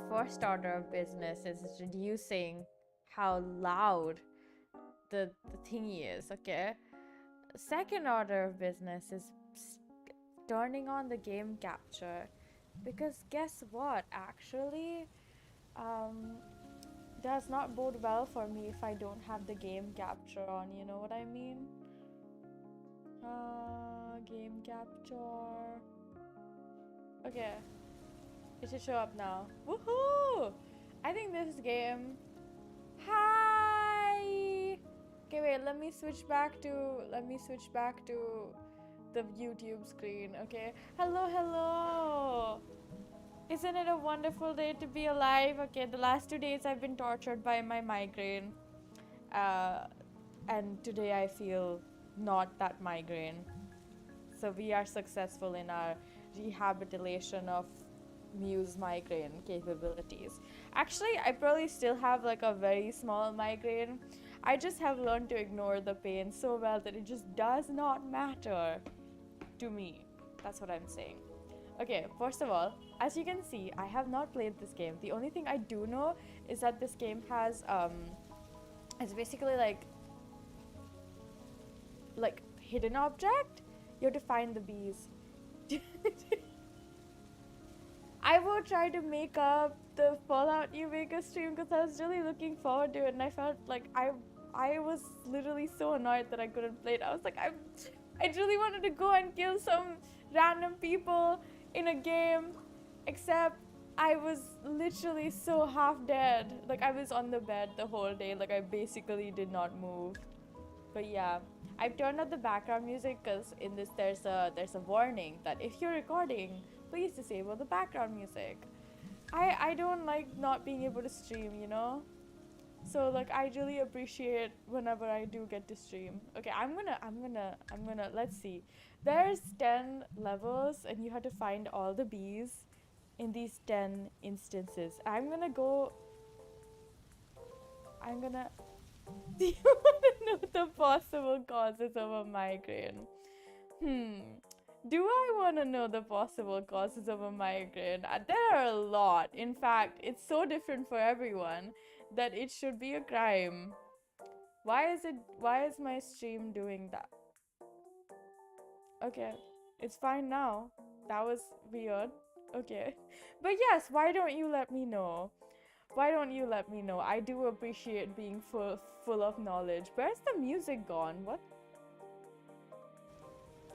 first order of business is reducing how loud the thingy is, okay? Second order of business is turning on the game capture, because guess what, actually does not bode well for me if I don't have the game capture on, you know what I mean? Game capture. Okay, it should show up now. Woohoo! I think this game. Hi. Okay, wait. Let me switch back to the YouTube screen. Okay. Hello, hello. Isn't it a wonderful day to be alive? Okay, the last 2 days I've been tortured by my migraine, and today I feel not that migraine. So we are successful in our rehabilitation of Muse migraine capabilities. Actually, I probably still have like a very small migraine. I just have learned to ignore the pain so well that it just does not matter to me. That's what I'm saying. Okay, first of all, as you can see, I have not played this game. The only thing I do know is that this game has it's basically like hidden object. You have to find the bees. I will try to make up the Fallout New Vegas stream because I was really looking forward to it, and I felt like I was literally so annoyed that I couldn't play it. I was like, I really wanted to go and kill some random people in a game, except I was literally so half dead. Like, I was on the bed the whole day. Like, I basically did not move. But yeah, I've turned off the background music because in this there's a warning that if you're recording, please disable the background music. I don't like not being able to stream, you know? So like I really appreciate whenever I do get to stream. Okay, I'm gonna let's see. There's 10 levels and you have to find all the bees in these 10 instances. Do you want to know the possible causes of a migraine? Do I want to know the possible causes of a migraine? There are a lot. In fact, it's so different for everyone that it should be a crime. Why is my stream doing that? Okay, it's fine now. That was weird. Okay. But yes, why don't you let me know? Why don't you let me know? I do appreciate being full of knowledge. Where's the music gone? What?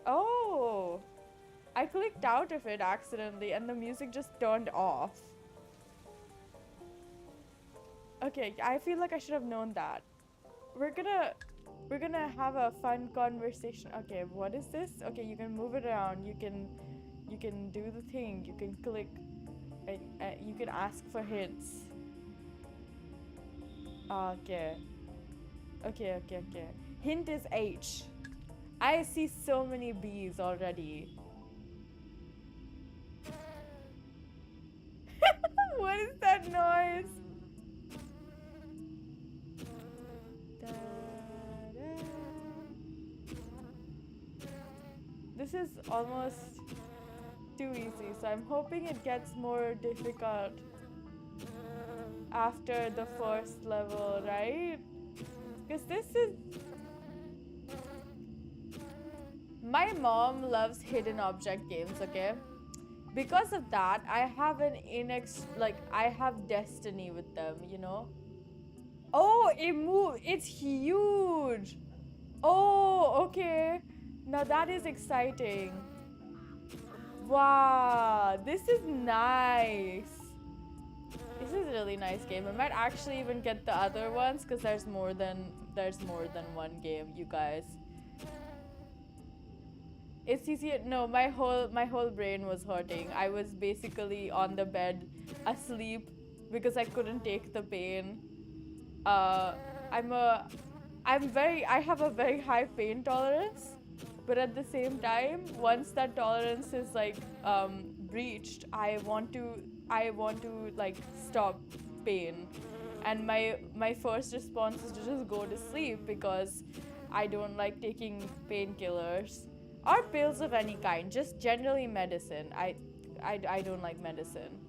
Oh, I clicked out of it accidentally and the music just turned off. Okay, I feel like I should have known that. We're gonna have a fun conversation. Okay, what is this? Okay, you can move it around. You can do the thing. You can click and you can ask for hints. Okay. Okay. Hint is H. I see so many bees already. What is that noise? This is almost too easy, so I'm hoping it gets more difficult after the first level, right? Because this is... My mom loves hidden object games, okay? Because of that, I have I have destiny with them, you know? Oh, it moved! It's huge! Oh, okay. Now that is exciting. Wow, this is nice. This is a really nice game. I might actually even get the other ones because there's more than one game, you guys. It's easier. No, my whole brain was hurting. I was basically on the bed asleep because I couldn't take the pain. I have a very high pain tolerance, but at the same time, once that tolerance is like breached, I want to like stop pain, and my first response is to just go to sleep because I don't like taking painkillers or pills of any kind, just generally medicine. I don't like medicine.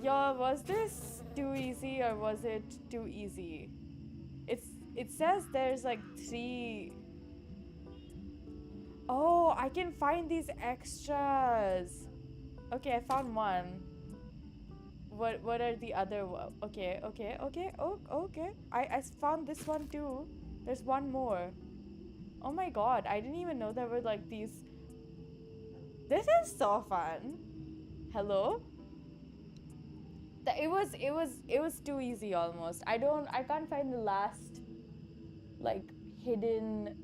Y'all, was this too easy or was it too easy? It says there's like 3. Oh, I can find these extras. Okay, I found one. What are the other okay, okay, okay. Oh, okay. I found this one too. There's one more. Oh my god, I didn't even know there were like these. This is so fun. Hello? It was too easy almost. I can't find the last like hidden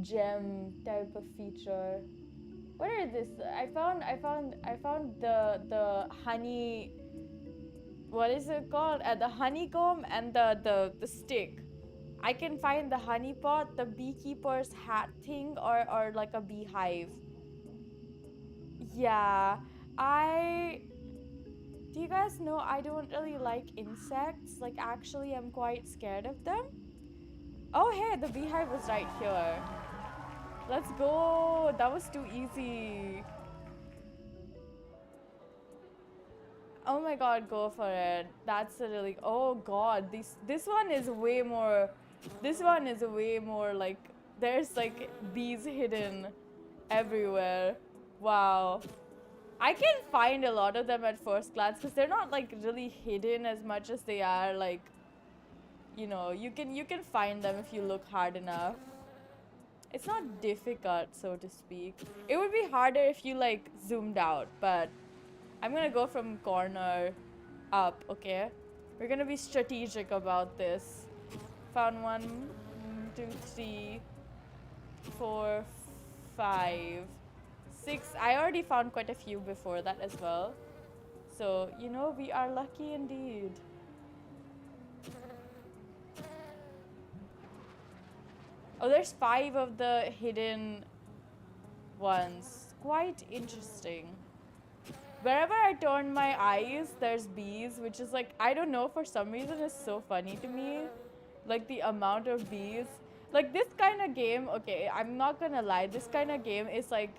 gem type of feature. What are this? I found the honey, what is it called? The honeycomb and the stick. I can find the honeypot, the beekeeper's hat thing, or like a beehive. Yeah, I. Do you guys know I don't really like insects? Like, actually, I'm quite scared of them. Oh, hey, the beehive was right here. Let's go. That was too easy. Oh my god, go for it. That's a really. Oh god, this one is way more. This one is way more like. There's like bees hidden everywhere. Wow. I can find a lot of them at first glance because they're not like really hidden as much as they are like. You can find them if you look hard enough. It's not difficult, so to speak. It would be harder if you like zoomed out, but I'm gonna go from corner up, okay? We're gonna be strategic about this. Found 1, 2, 3, 4, 5, 6. I already found quite a few before that as well. So, we are lucky indeed. Oh, there's 5 of the hidden ones. Quite interesting. Wherever I turn my eyes, there's bees, which is like, I don't know, for some reason it's so funny to me. Like the amount of bees. Like this kind of game, okay, I'm not gonna lie, this kind of game is like,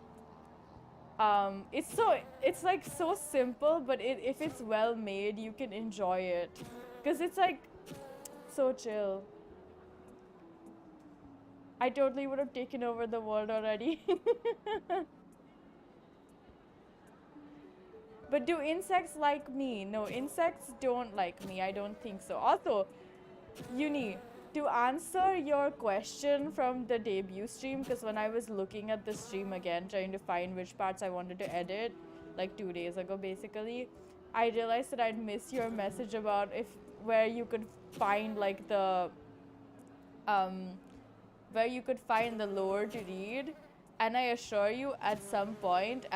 it's like so simple, but if it's well made, you can enjoy it. Because it's like, so chill. I totally would have taken over the world already. But do insects like me? No, insects don't like me. I don't think so. Also, Uni, to answer your question from the debut stream, because when I was looking at the stream again, trying to find which parts I wanted to edit, like 2 days ago basically, I realized that I'd missed your message about where you could find like the where you could find the lore to read, and I assure you at some point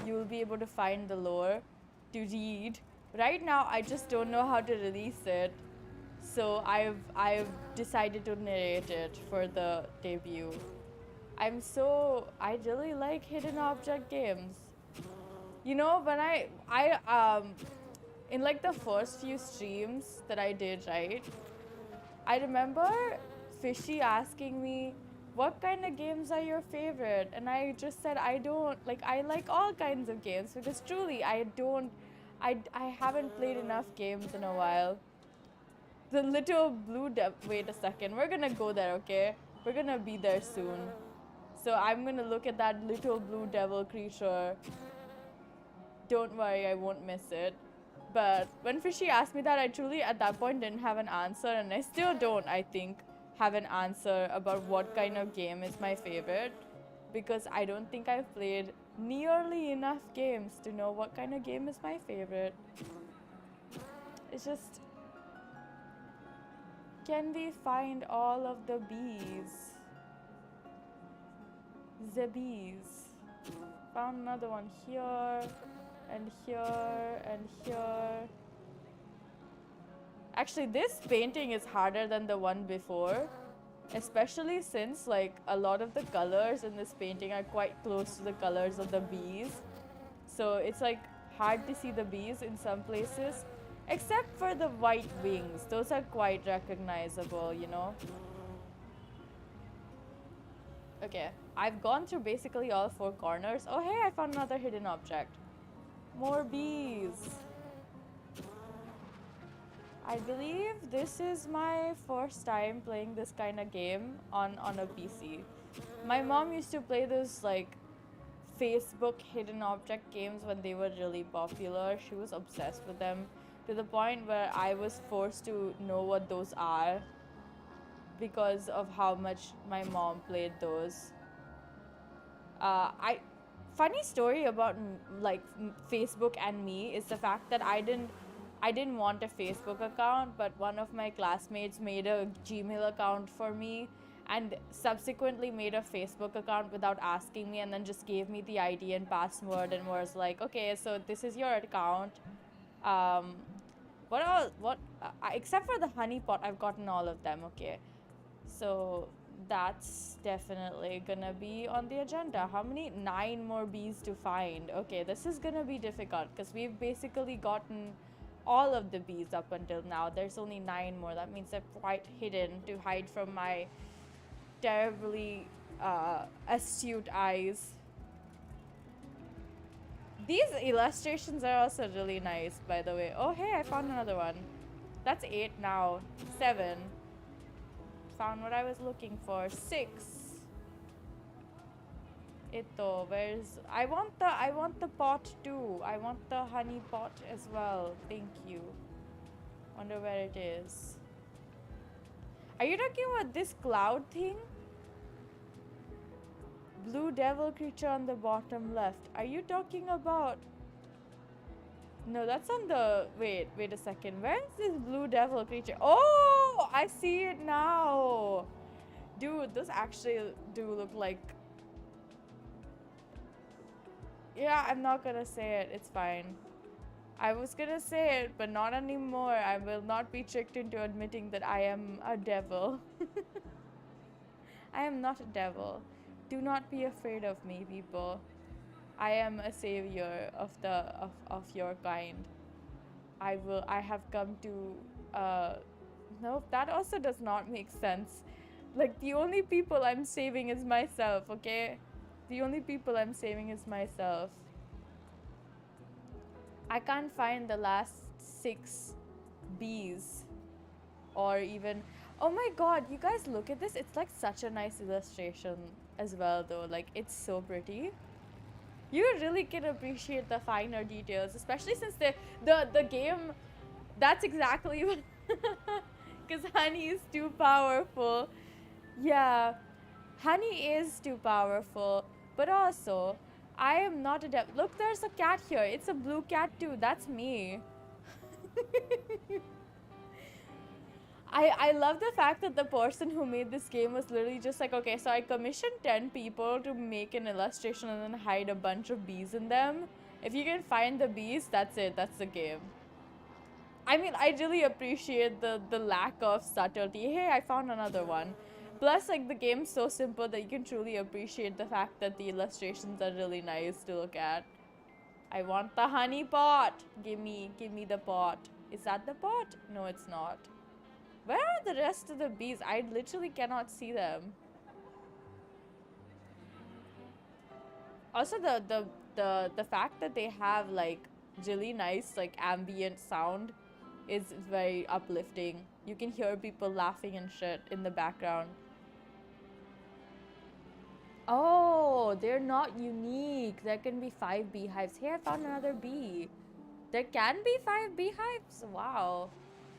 you will be able to find the lore to read. Right now I just don't know how to release it, so I've decided to narrate it for the debut. I really like hidden object games. When I in like the first few streams that I did, right? I remember Fishy asking me, what kind of games are your favorite? And I just said, I like all kinds of games, because truly I haven't played enough games in a while. The little blue wait a second, we're gonna go there, okay? We're gonna be there soon. So I'm gonna look at that little blue devil creature. Don't worry, I won't miss it. But when Fishy asked me that, I truly at that point didn't have an answer, and I still don't, I think, have an answer about what kind of game is my favorite, because I don't think I've played nearly enough games to know what kind of game is my favorite. It's just, can we find all of the bees? The bees. Found another one here, and here, and here. Actually, this painting is harder than the one before, especially since like a lot of the colors in this painting are quite close to the colors of the bees. So it's like hard to see the bees in some places, except for the white wings. Those are quite recognizable, Okay, I've gone through basically all 4 corners. Oh hey, I found another hidden object. More bees. I believe this is my first time playing this kind of game on a PC. My mom used to play those like Facebook hidden object games when they were really popular. She was obsessed with them to the point where I was forced to know what those are because of how much my mom played those. I funny story about Facebook and me is the fact that I didn't want a Facebook account, but one of my classmates made a Gmail account for me and subsequently made a Facebook account without asking me, and then just gave me the ID and password and was like, okay, so this is your account. What all what except for the honeypot, I've gotten all of them. Okay, so that's definitely gonna be on the agenda. How many? 9 more bees to find. Okay, this is gonna be difficult because we've basically gotten all of the bees up until now. There's only 9 more. That means they're quite hidden to hide from my terribly astute eyes. These illustrations are also really nice, by the way. Oh, hey, I found another one. That's 8 now. 7. Found what I was looking for. 6. Ito, where's... I want the pot too. I want the honey pot as well. Thank you. Wonder where it is. Are you talking about this cloud thing? Blue devil creature on the bottom left. Are you talking about... No, that's on the... Wait a second. Where is this blue devil creature? Oh, I see it now. Dude, those actually do look like... Yeah, I'm not gonna say it. It's fine. I was gonna say it, but not anymore. I will not be tricked into admitting that I am a devil. I am not a devil. Do not be afraid of me, people. I am a savior of your kind. I have come to no, that also does not make sense. Like, the only people I'm saving is myself, okay? The only people I'm saving is myself. I can't find the last 6 bees. Or even... Oh my god, you guys look at this. It's like such a nice illustration as well, though. Like, it's so pretty. You really can appreciate the finer details, especially since the game... That's exactly what... Because honey is too powerful. Yeah, honey is too powerful. But also, I am not a devil. Look, there's a cat here. It's a blue cat too. That's me. I love the fact that the person who made this game was literally just like, okay, so I commissioned 10 people to make an illustration and then hide a bunch of bees in them. If you can find the bees, that's it. That's the game. I mean, I really appreciate the lack of subtlety. Hey, I found another one. Plus, like, the game's so simple that you can truly appreciate the fact that the illustrations are really nice to look at. I want the honey pot. Give me the pot. Is that the pot? No, it's not. Where are the rest of the bees? I literally cannot see them. Also, the fact that they have like really nice like ambient sound is very uplifting. You can hear people laughing and shit in the background. Oh, they're not unique. There can be 5 beehives. Hey, I found another bee. There can be 5 beehives? Wow.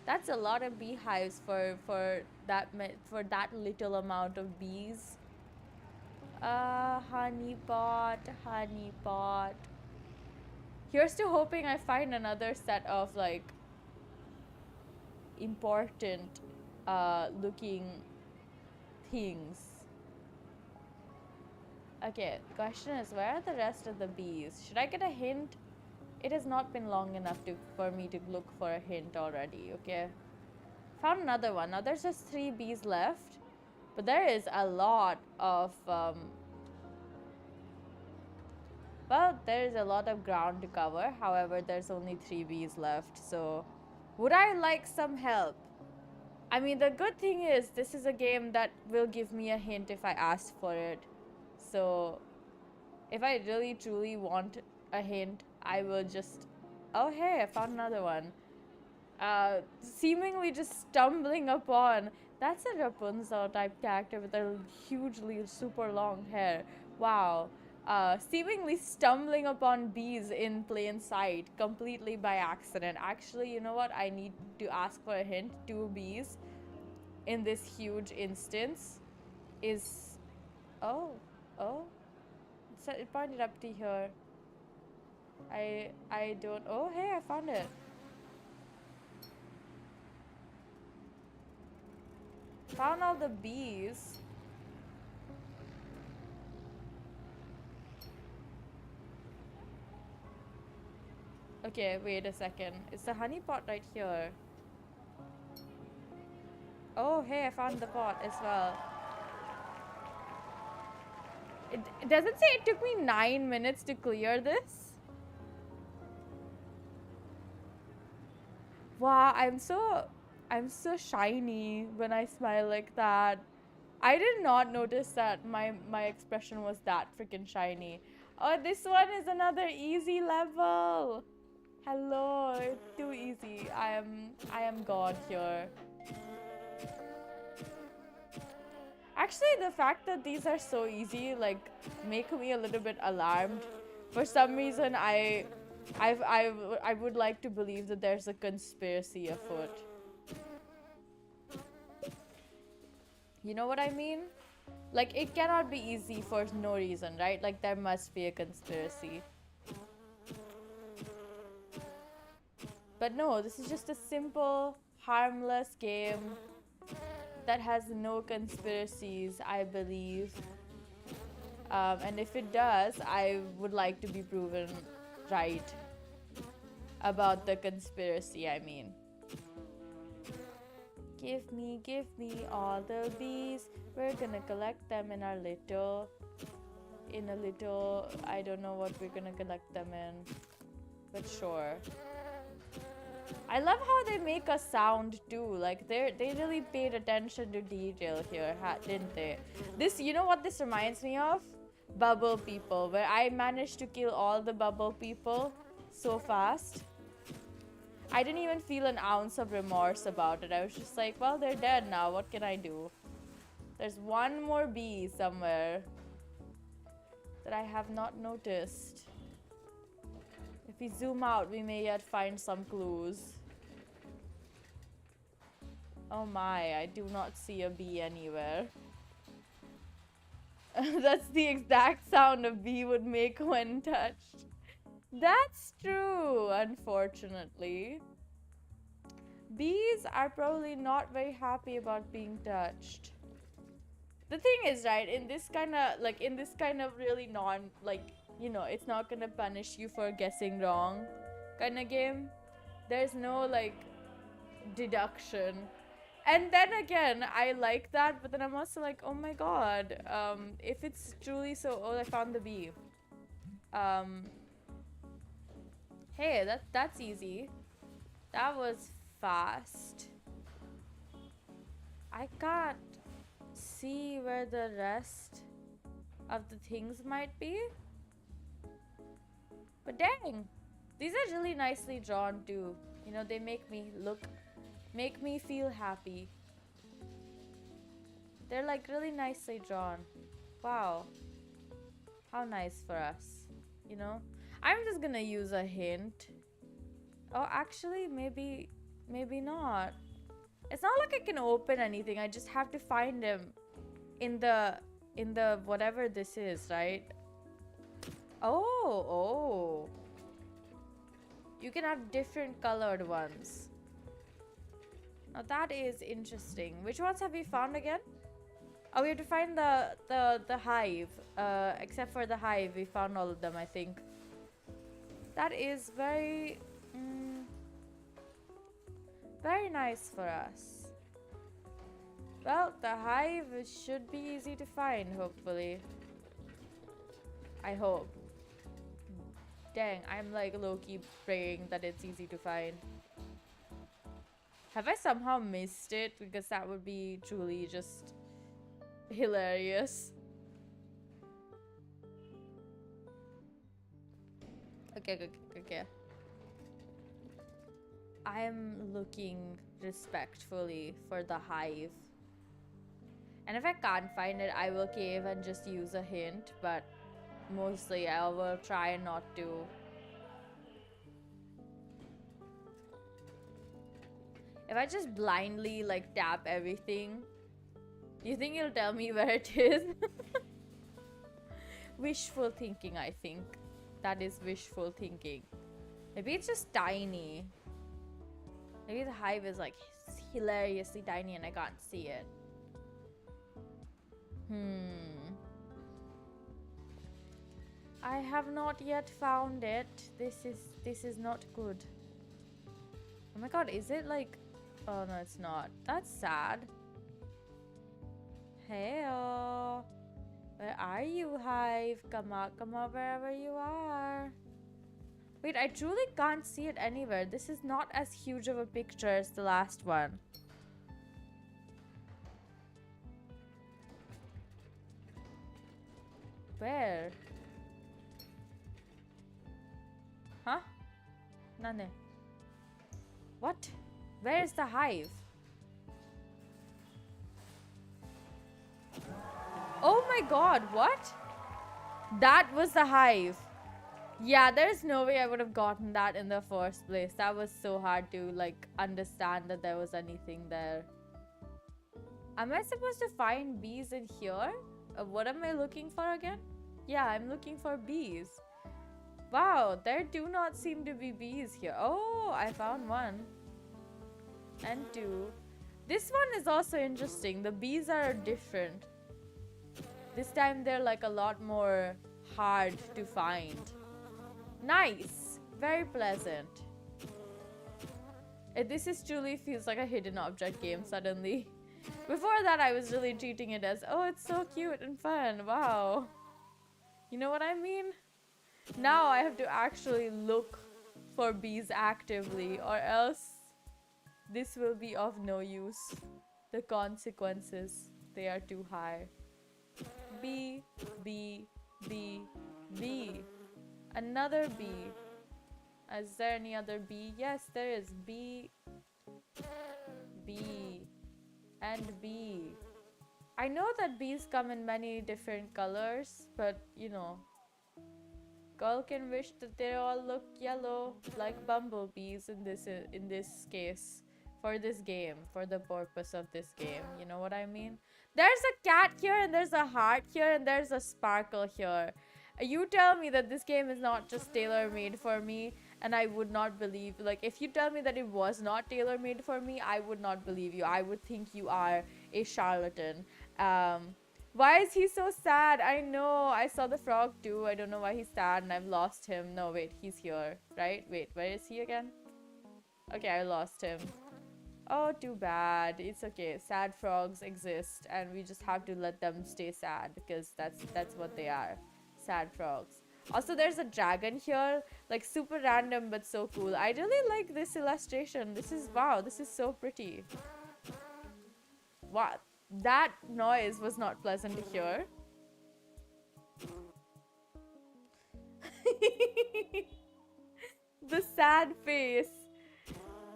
That's a lot of beehives for that little amount of bees. Honey pot. Here's to hoping I find another set of like important looking things. Okay, question is, where are the rest of the bees? Should I get a hint? It has not been long enough for me to look for a hint already, okay? Found another one. Now there's just 3 bees left. But there is a lot of, well, there's a lot of ground to cover. However, there's only 3 bees left. So, would I like some help? I mean, the good thing is, this is a game that will give me a hint if I ask for it. So, if I really truly want a hint, I will just... Oh, hey, I found another one. seemingly just stumbling upon. That's a Rapunzel type character with a hugely super long hair. Wow. Seemingly stumbling upon bees in plain sight, completely by accident. Actually, you know what? I need to ask for a hint. 2 bees in this huge instance is... Oh, oh. It pointed up to here. I don't... Oh, hey, I found it. Found all the bees. Okay, wait a second. It's the honey pot right here. Oh, hey, I found the pot as well. It doesn't say it took me 9 minutes to clear this. Wow, I'm so shiny when I smile like that. I did not notice that my expression was that freaking shiny. Oh, this one is another easy level. Hello, it's too easy. I am God here. Actually, the fact that these are so easy, like, make me a little bit alarmed. For some reason, I would like to believe that there's a conspiracy afoot. You know what I mean? Like, it cannot be easy for no reason, right? Like, there must be a conspiracy. But no, this is just a simple, harmless game that has no conspiracies, I believe. And if it does, I would like to be proven right about the conspiracy, I mean. Give me all the bees. We're gonna collect them in our little... I don't know what we're gonna collect them in. But sure. I love how they make a sound too. Like they really paid attention to detail here, didn't they? This, you know what this reminds me of? Bubble people, where I managed to kill all the bubble people so fast. I didn't even feel an ounce of remorse about it. I was just like, well, they're dead now. What can I do? There's one more bee somewhere that I have not noticed. If we zoom out, we may yet find some clues. Oh my, I do not see a bee anywhere. That's the exact sound a bee would make when touched. That's true, unfortunately. Bees are probably not very happy about being touched. The thing is, right, in this kind of really you know, it's not gonna punish you for guessing wrong kind of game. There's no, like, deduction. And then again, I like that, but then I'm also like, oh my god, if it's truly so... Oh, I found the bee. Hey, that's easy. That was fast. I can't see where the rest of the things might be. But dang, these are really nicely drawn too. You know, they make me feel happy. They're like really nicely drawn. Wow. How nice for us, you know? I'm just gonna use a hint. Oh, actually, maybe not. It's not like I can open anything. I just have to find him in the whatever this is, right? Oh. You can have different colored ones. Now that is interesting. Which ones have we found again? Oh, we have to find the hive. Except for the hive, we found all of them, I think. That is very nice for us. Well, the hive should be easy to find, hopefully. I hope. Dang, I'm like low-key praying that it's easy to find. Have I somehow missed it? Because that would be truly just hilarious. Okay. I am looking respectfully for the hive. And if I can't find it, I will cave and just use a hint, but mostly I will try not to. If I just blindly like tap everything, do you think it'll tell me where it is? Wishful thinking, I think. That is wishful thinking. Maybe it's just tiny. Maybe the hive is like hilariously tiny and I can't see it. I have not yet found it. This is not good. Oh my god, is it like... Oh no, it's not. That's sad. Hey, where are you, hive? Come out wherever you are. Wait, I truly can't see it anywhere. This is not as huge of a picture as the last one. Where? Huh? Nane. What? Where is the hive? Oh my god, what? That was the hive. Yeah, there's no way I would have gotten that in the first place. That was so hard to like understand that there was anything there. Am I supposed to find bees in here? What am I looking for again? Yeah, I'm looking for bees. Wow, there do not seem to be bees here. Oh, I found one. And two. This one is also interesting. The bees are different. This time they're like a lot more hard to find. Nice. Very pleasant. This is truly feels like a hidden object game suddenly. Before that I was really treating it as, oh, it's so cute and fun. Wow. You know what I mean? Now I have to actually look for bees actively, or else this will be of no use. The consequences, they are too high. Bee, bee, bee, bee. Another bee. Is there any other bee? Yes, there is. Bee, bee, and bee. I know that bees come in many different colors, but you know, girl can wish that they all look yellow like bumblebees in this case. For this game, for the purpose of this game, you know what I mean? There's a cat here, and there's a heart here, and there's a sparkle here. You tell me that this game is not just tailor-made for me, and I would not believe. Like, if you tell me that it was not tailor-made for me, I would not believe you. I would think you are a charlatan. Why is he so sad? I know. I saw the frog too. I don't know why he's sad, and I've lost him. No, wait, he's here, right? Wait, where is he again? Okay, I lost him. Oh, too bad. It's okay. Sad frogs exist, and we just have to let them stay sad because that's what they are. Sad frogs. Also, there's a dragon here, like super random but so cool. I really like this illustration. This is wow. This is so pretty. What? That noise was not pleasant to hear. The sad face.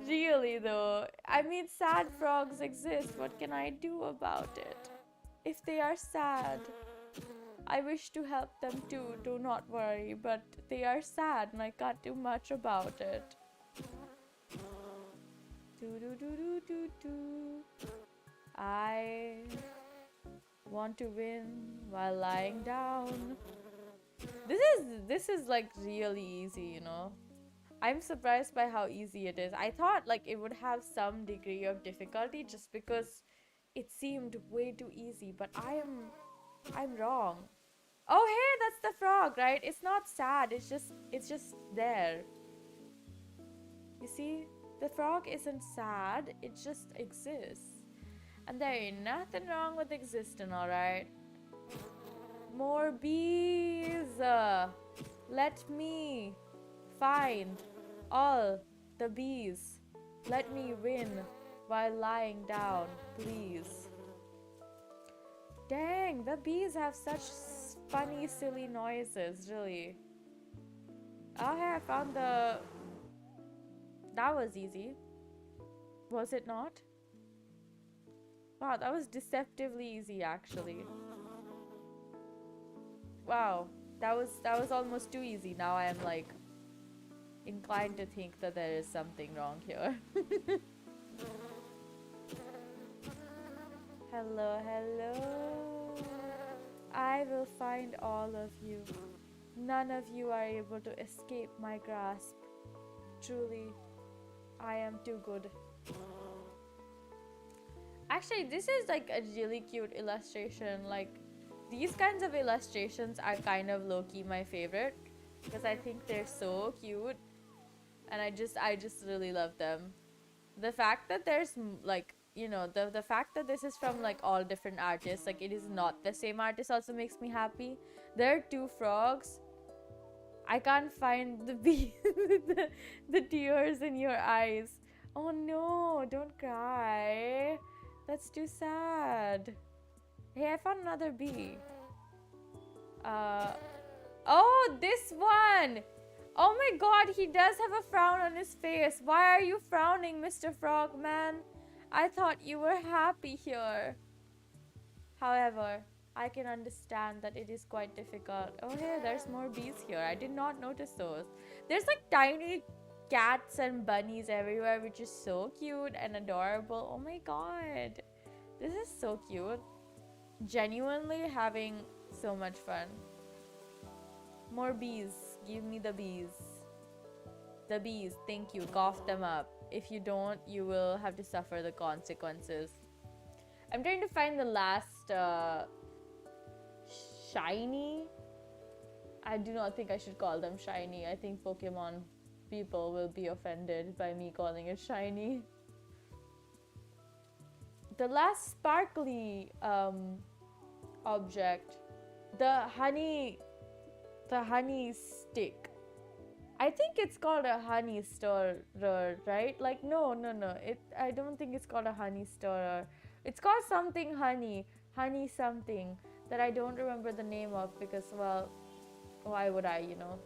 Really though, I mean, sad frogs exist. What can I do about it? If they are sad, I wish to help them too. Do not worry, but they are sad and I can't do much about it. I want to win while lying down. This is like really easy, you know. I'm surprised by how easy it is. I thought like it would have some degree of difficulty just because it seemed way too easy, but I'm wrong. Oh hey, that's the frog, right? It's not sad, it's just there. You see? The frog isn't sad, it just exists. And there ain't nothing wrong with existing, alright? More bees! Let me find all the bees. Let me win while lying down, please. Dang, the bees have such funny, silly noises, really. Oh, hey, I found the That was easy. Was it not? Wow, that was deceptively easy actually. Wow, that was almost too easy. Now I am like inclined to think that there is something wrong here. Hello, hello. I will find all of you. None of you are able to escape my grasp. Truly, I am too good. Actually, this is like a really cute illustration. Like, these kinds of illustrations are kind of low-key my favorite because I think they're so cute and I just really love them. The fact that there's like, you know, the fact that this is from like all different artists, like it is not the same artist, also makes me happy. There are two frogs. I can't find the bee, the tears in your eyes. Oh no, don't cry. That's too sad. Hey, I found another bee. Oh, this one. Oh my god, he does have a frown on his face. Why are you frowning, Mr. Frogman? I thought you were happy here. However, I can understand that it is quite difficult. Oh hey, there's more bees here. I did not notice those. There's like tiny cats and bunnies everywhere, which is so cute and adorable. Oh my god. This is so cute. Genuinely having so much fun. More bees. Give me the bees. The bees, thank you. Cough them up. If you don't, you will have to suffer the consequences. I'm trying to find the last shiny. I do not think I should call them shiny. I think Pokemon people will be offended by me calling it shiny. The last sparkly object, the honey stick. I think it's called a honey storer, right? Like no. I don't think it's called a honey storer. It's called something honey something that I don't remember the name of because, well, why would I, you know?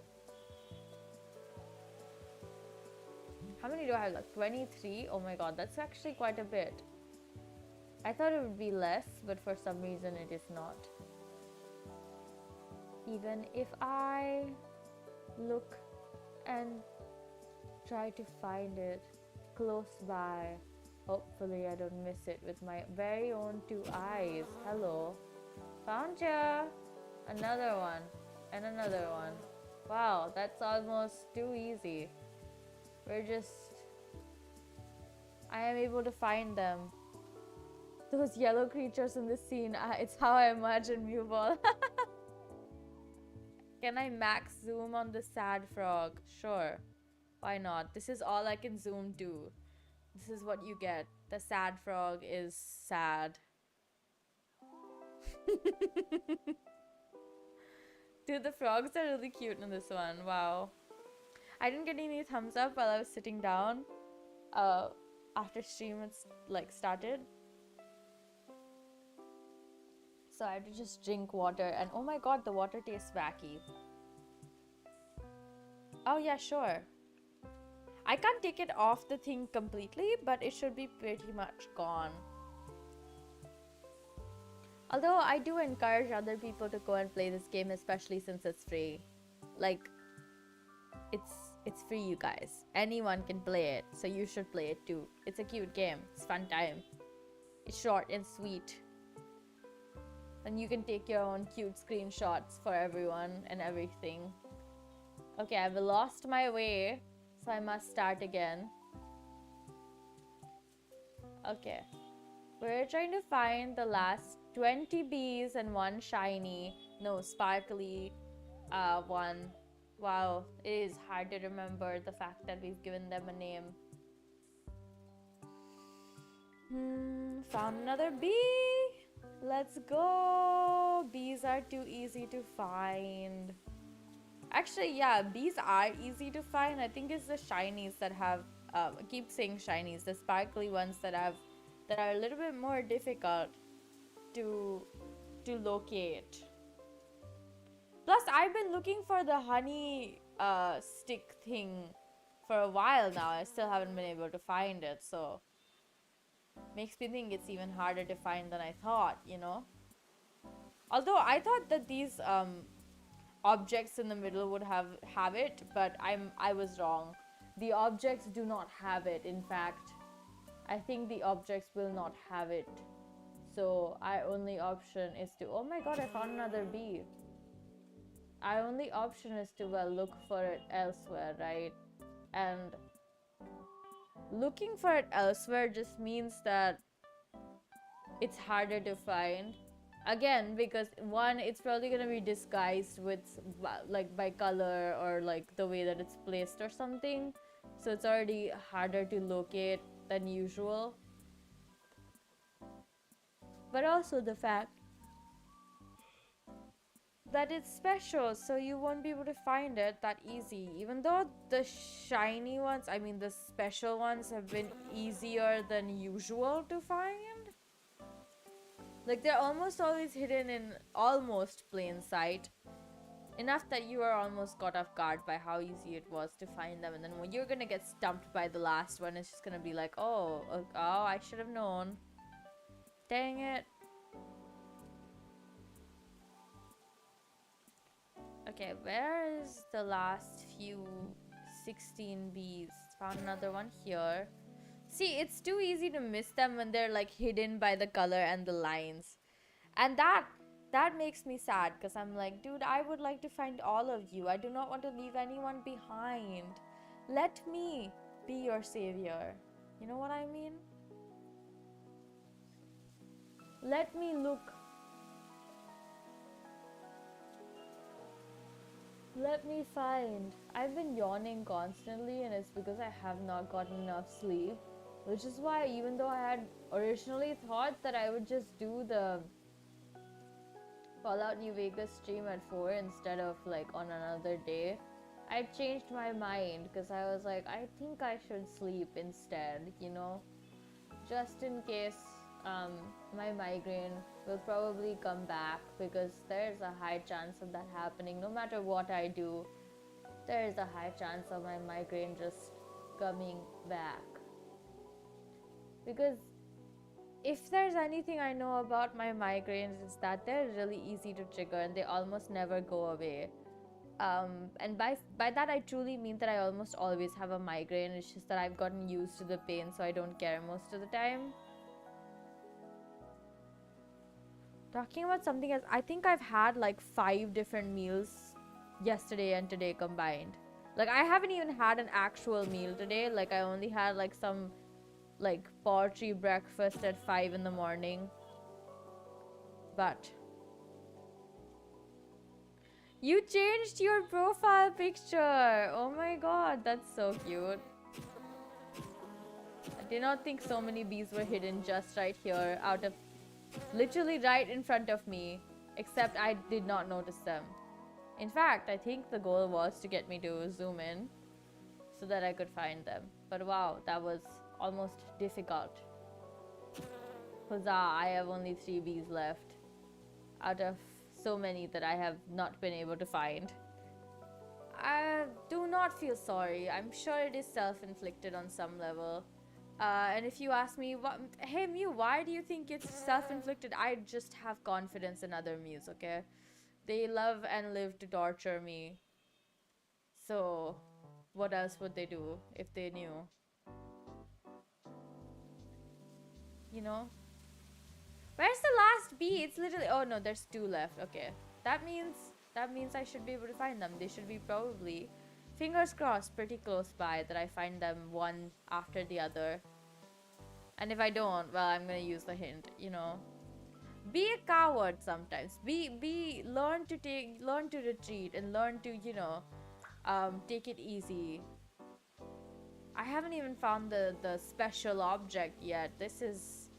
How many do I have left? 23? Oh my god, that's actually quite a bit. I thought it would be less, but for some reason it is not. Even if I look and try to find it close by, hopefully I don't miss it with my very own two eyes. Hello. Found ya! Another one. And another one. Wow, that's almost too easy. I am able to find them. Those yellow creatures in the scene, it's how I imagine Mewball. Can I max zoom on the sad frog? Sure. Why not? This is all I can zoom to. This is what you get. The sad frog is sad. Dude, the frogs are really cute in this one. Wow. I didn't get any thumbs up while I was sitting down. After stream started. So I had to just drink water, and oh my god, the water tastes wacky. Oh yeah, sure. I can't take it off the thing completely, but it should be pretty much gone. Although I do encourage other people to go and play this game, especially since it's free. Like, it's free, you guys. Anyone can play it, so you should play it too. It's a cute game. It's fun time. It's short and sweet. And you can take your own cute screenshots for everyone and everything. Okay, I've lost my way, so I must start again. Okay. We're trying to find the last 20 bees and one shiny, no, sparkly one. Wow, it is hard to remember the fact that we've given them a name. Found another bee. Let's go. Bees are too easy to find. Actually, yeah, bees are easy to find. I think it's the shinies that have, I keep saying shinies, the sparkly ones that are a little bit more difficult to locate. Plus, I've been looking for the honey stick thing for a while now. I still haven't been able to find it, so makes me think it's even harder to find than I thought, you know? Although I thought that these objects in the middle would have it, but I was wrong. The objects do not have it. In fact, I think the objects will not have it. So our only option is to, oh my god, I found another bee. Our only option is to, well, look for it elsewhere, right? And looking for it elsewhere just means that it's harder to find. Again, because one, it's probably gonna be disguised with, like, by color or like the way that it's placed or something. So it's already harder to locate than usual. But also the fact that it's special, so you won't be able to find it that easy. Even though the shiny ones, I mean the special ones, have been easier than usual to find. Like, they're almost always hidden in almost plain sight. Enough that you are almost caught off guard by how easy it was to find them. And then when you're gonna get stumped by the last one, it's just gonna be like, oh, I should have known. Dang it. Okay, where is the last few 16 bees? Found another one here. See, it's too easy to miss them when they're like hidden by the color and the lines. And that makes me sad, because I'm like, dude, I would like to find all of you. I do not want to leave anyone behind. Let me be your savior. You know what I mean? Let me look. Let me find. I've been yawning constantly, and it's because I have not gotten enough sleep. Which is why, even though I had originally thought that I would just do the Fallout New Vegas stream at 4 instead of like on another day, I changed my mind, because I was like, I think I should sleep instead, you know? Just in case my migraine will probably come back, because there's a high chance of that happening. No matter what I do, there is a high chance of my migraine just coming back. Because if there's anything I know about my migraines, it's that they're really easy to trigger and they almost never go away. And by that I truly mean that I almost always have a migraine. It's just that I've gotten used to the pain, so I don't care most of the time. Talking about something else, I think I've had like 5 different meals yesterday and today combined. Like, I haven't even had an actual meal today. Like, I only had like some like poultry breakfast at 5 in the morning. But you changed your profile picture. Oh my god, that's so cute. I did not think so many bees were hidden just right here, out of literally right in front of me, except I did not notice them. In fact, I think the goal was to get me to zoom in so that I could find them. But wow, that was almost difficult. Huzzah, I have only 3 bees left out of so many that I have not been able to find. I do not feel sorry. I'm sure it is self-inflicted on some level. And if you ask me, hey Mew, why do you think it's self-inflicted? I just have confidence in other Mews, okay? They love and live to torture me. So, what else would they do if they knew? You know? Where's the last bee? It's literally... Oh no, there's 2 left. Okay. That means I should be able to find them. They should be probably, fingers crossed, pretty close by, that I find them one after the other. And if I don't, well, I'm gonna use the hint, you know. Be a coward sometimes. Learn to retreat and learn to, you know, take it easy. I haven't even found the special object yet. This is...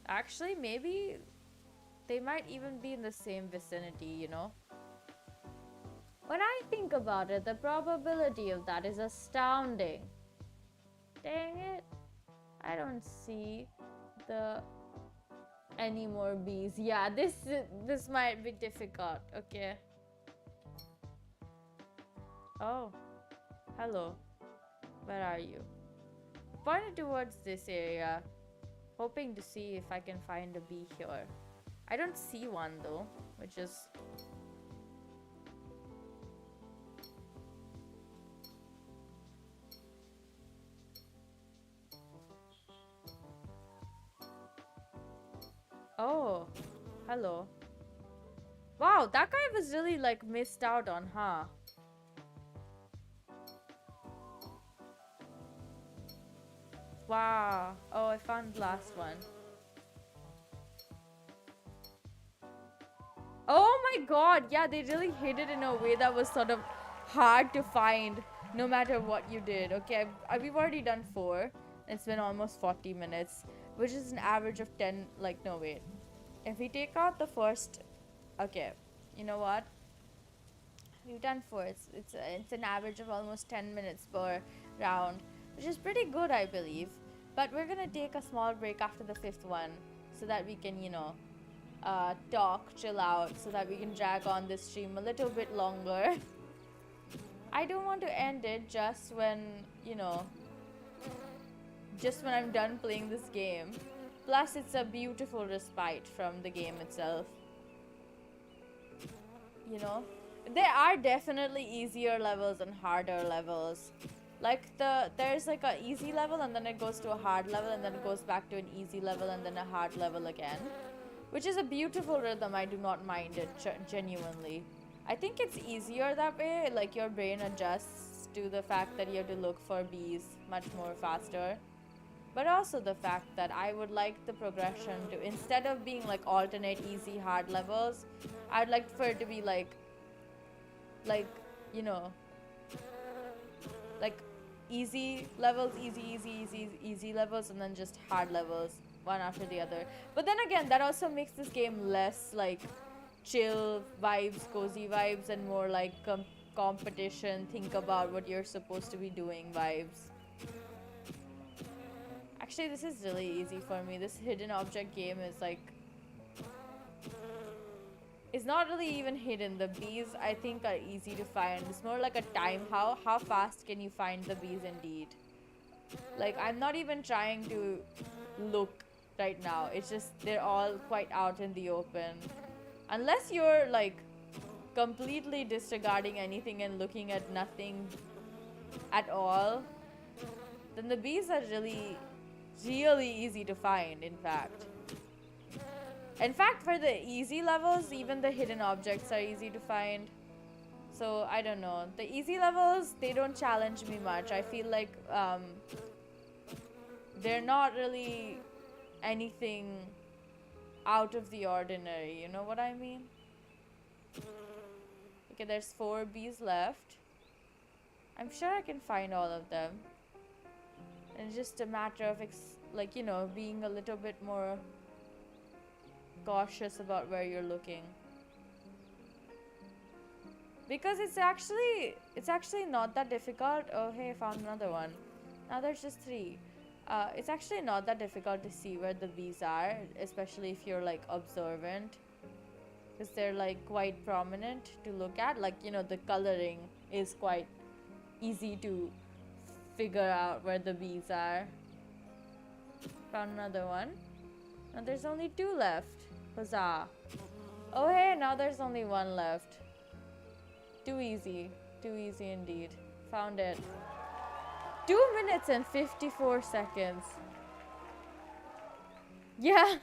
Actually, maybe they might even be in the same vicinity, you know. When I think about it, the probability of that is astounding. Dang it. I don't see any more bees. Yeah, this might be difficult. Okay. Oh, hello. Where are you? Pointed towards this area, hoping to see if I can find a bee here. I don't see one though, which is... Oh, hello. Wow, that guy was really like missed out on, huh? Wow. Oh, I found the last one. Oh my god, yeah, they really hid it in a way that was sort of hard to find no matter what you did. Okay, we've already done 4. It's been almost 40 minutes, which is an average of 10, like, no, wait. If we take out the first... Okay, you know what? We've done 4. It's an average of almost 10 minutes per round, which is pretty good, I believe. But we're gonna take a small break after the 5th one so that we can, you know, talk, chill out, so that we can drag on this stream a little bit longer. I don't want to end it just when, you know, just when I'm done playing this game. Plus, it's a beautiful respite from the game itself. You know? There are definitely easier levels and harder levels. Like, there's like a easy level and then it goes to a hard level and then it goes back to an easy level and then a hard level again. Which is a beautiful rhythm, I do not mind it, genuinely. I think it's easier that way, like your brain adjusts to the fact that you have to look for bees much more faster. But also the fact that I would like the progression to, instead of being like alternate easy hard levels, I'd like for it to be like, you know, like easy levels, easy levels, and then just hard levels, one after the other. But then again, that also makes this game less like chill vibes, cozy vibes, and more like competition, think about what you're supposed to be doing vibes. Actually, this is really easy for me. This hidden object game is like... It's not really even hidden. The bees, I think, are easy to find. It's more like a time. How fast can you find the bees indeed? Like, I'm not even trying to look right now. It's just they're all quite out in the open. Unless you're, like, completely disregarding anything and looking at nothing at all, then the bees are really easy to find, in fact. In fact, for the easy levels, even the hidden objects are easy to find. So, I don't know. The easy levels, they don't challenge me much. I feel like they're not really anything out of the ordinary. You know what I mean? Okay, there's 4 bees left. I'm sure I can find all of them. And it's just a matter of, like, you know, being a little bit more cautious about where you're looking. Because it's actually not that difficult. Oh, hey, I found another one. Now there's just 3. It's actually not that difficult to see where the bees are, especially if you're, like, observant. Because they're, like, quite prominent to look at. Like, you know, the coloring is quite easy to figure out where the bees are. Found another one. Now there's only 2 left. Huzzah. Oh hey, now there's only 1 left. Too easy indeed. Found it. 2 minutes and 54 seconds. Yeah.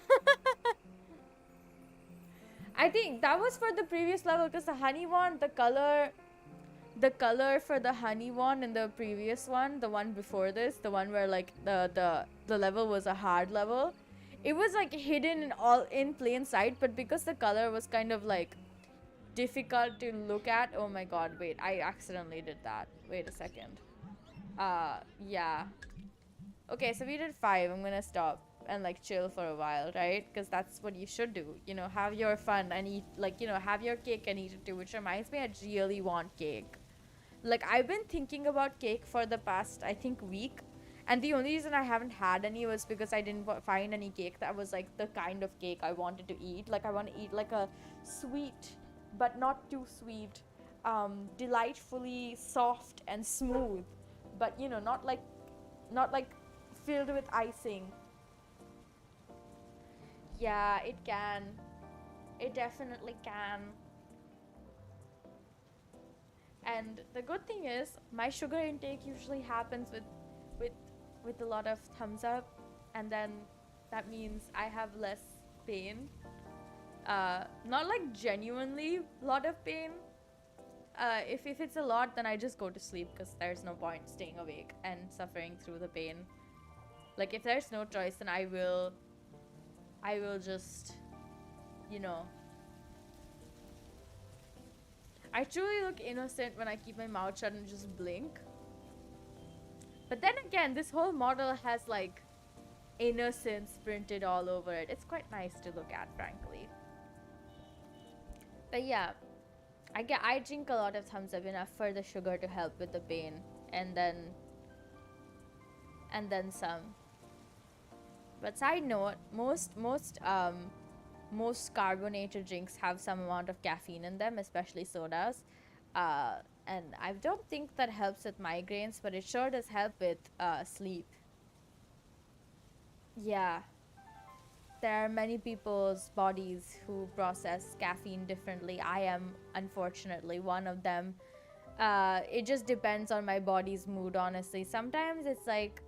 I think that was for the previous level, because the honey one, the color for the honey one in the previous one, the one before this, the one where like the level was a hard level, it was like hidden in plain sight, but because the color was kind of like difficult to look at. Oh my god, wait, I accidentally did that. Wait a second. Yeah. Okay, so we did 5. I'm gonna stop and like chill for a while, right? Because that's what you should do, you know, have your fun and eat, like, you know, have your cake and eat it too. Which reminds me, I really want cake. Like, I've been thinking about cake for the past, I think, week. And the only reason I haven't had any was because I didn't find any cake that was like the kind of cake I wanted to eat. Like, I want to eat like a sweet, but not too sweet, delightfully soft and smooth, but not like filled with icing. Yeah, it can. It definitely can. And the good thing is, my sugar intake usually happens with with a lot of thumbs up, and then that means I have less pain. Not like genuinely lot of pain. If it's a lot, then I just go to sleep because there's no point staying awake and suffering through the pain. Like if there's no choice, then I will just, you know. I truly look innocent when I keep my mouth shut and just blink. But then again, this whole model has like innocence printed all over it. It's quite nice to look at, frankly. But yeah, I drink a lot of thumbs up, enough for the sugar to help with the pain, and then some. But side note, most carbonated drinks have some amount of caffeine in them, especially sodas. And I don't think that helps with migraines, but it sure does help with sleep. Yeah, there are many people's bodies who process caffeine differently. I am unfortunately one of them. It just depends on my body's mood, honestly. Sometimes it's like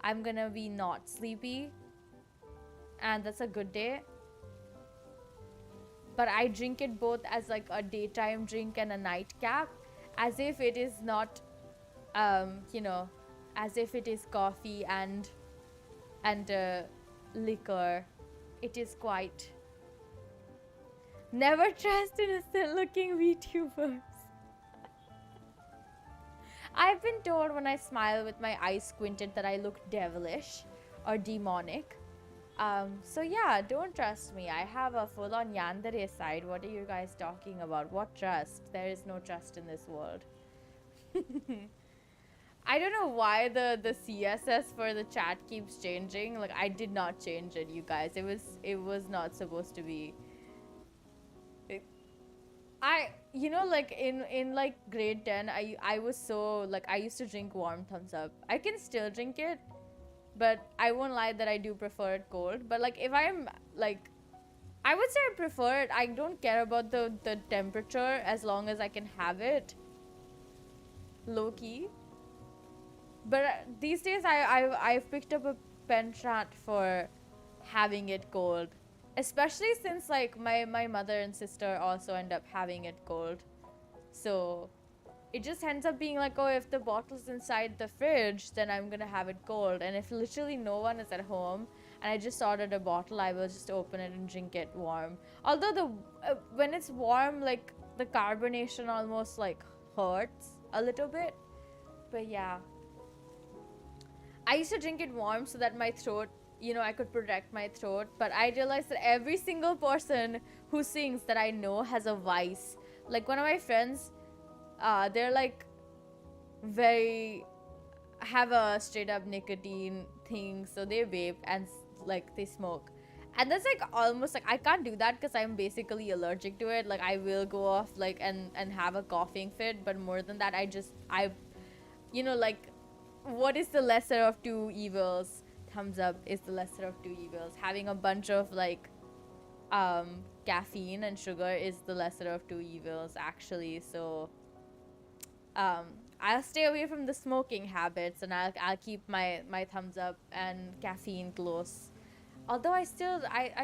I'm gonna be not sleepy, and that's a good day. But I drink it both as like a daytime drink and a nightcap, as if it is not, as if it is coffee and liquor. It is quite. Never trust innocent-looking VTubers. I've been told when I smile with my eyes squinted that I look devilish or demonic. So yeah, don't trust me. I have a full-on yandere side. What are you guys talking about? What trust? There is no trust in this world. I don't know why the CSS for the chat keeps changing. Like, I did not change it, you guys. It was not supposed to be. Like in like grade 10, I was so like I used to drink warm thumbs up. I can still drink it, but I won't lie that I do prefer it cold. But like if I'm like, I would say I prefer it. I don't care about the temperature as long as I can have it low key. But these days I've picked up a penchant for having it cold, especially since like my mother and sister also end up having it cold. So it just ends up being like, oh, if the bottle's inside the fridge, then I'm gonna have it cold. And if literally no one is at home and I just ordered a bottle, I will just open it and drink it warm. Although when it's warm, like the carbonation almost like hurts a little bit. But yeah, I used to drink it warm so that my throat, I could protect my throat. But I realized that every single person who sings that I know has a vice. Like one of my friends, they're like have a straight up nicotine thing, so they vape and like they smoke. And that's like almost like I can't do that because I'm basically allergic to it. Like I will go off like and have a coughing fit, but more than that, like, what is the lesser of two evils? Thumbs up is the lesser of two evils. Having a bunch of like caffeine and sugar is the lesser of two evils, actually. So I'll stay away from the smoking habits, and I'll keep my thumbs up and caffeine close. Although I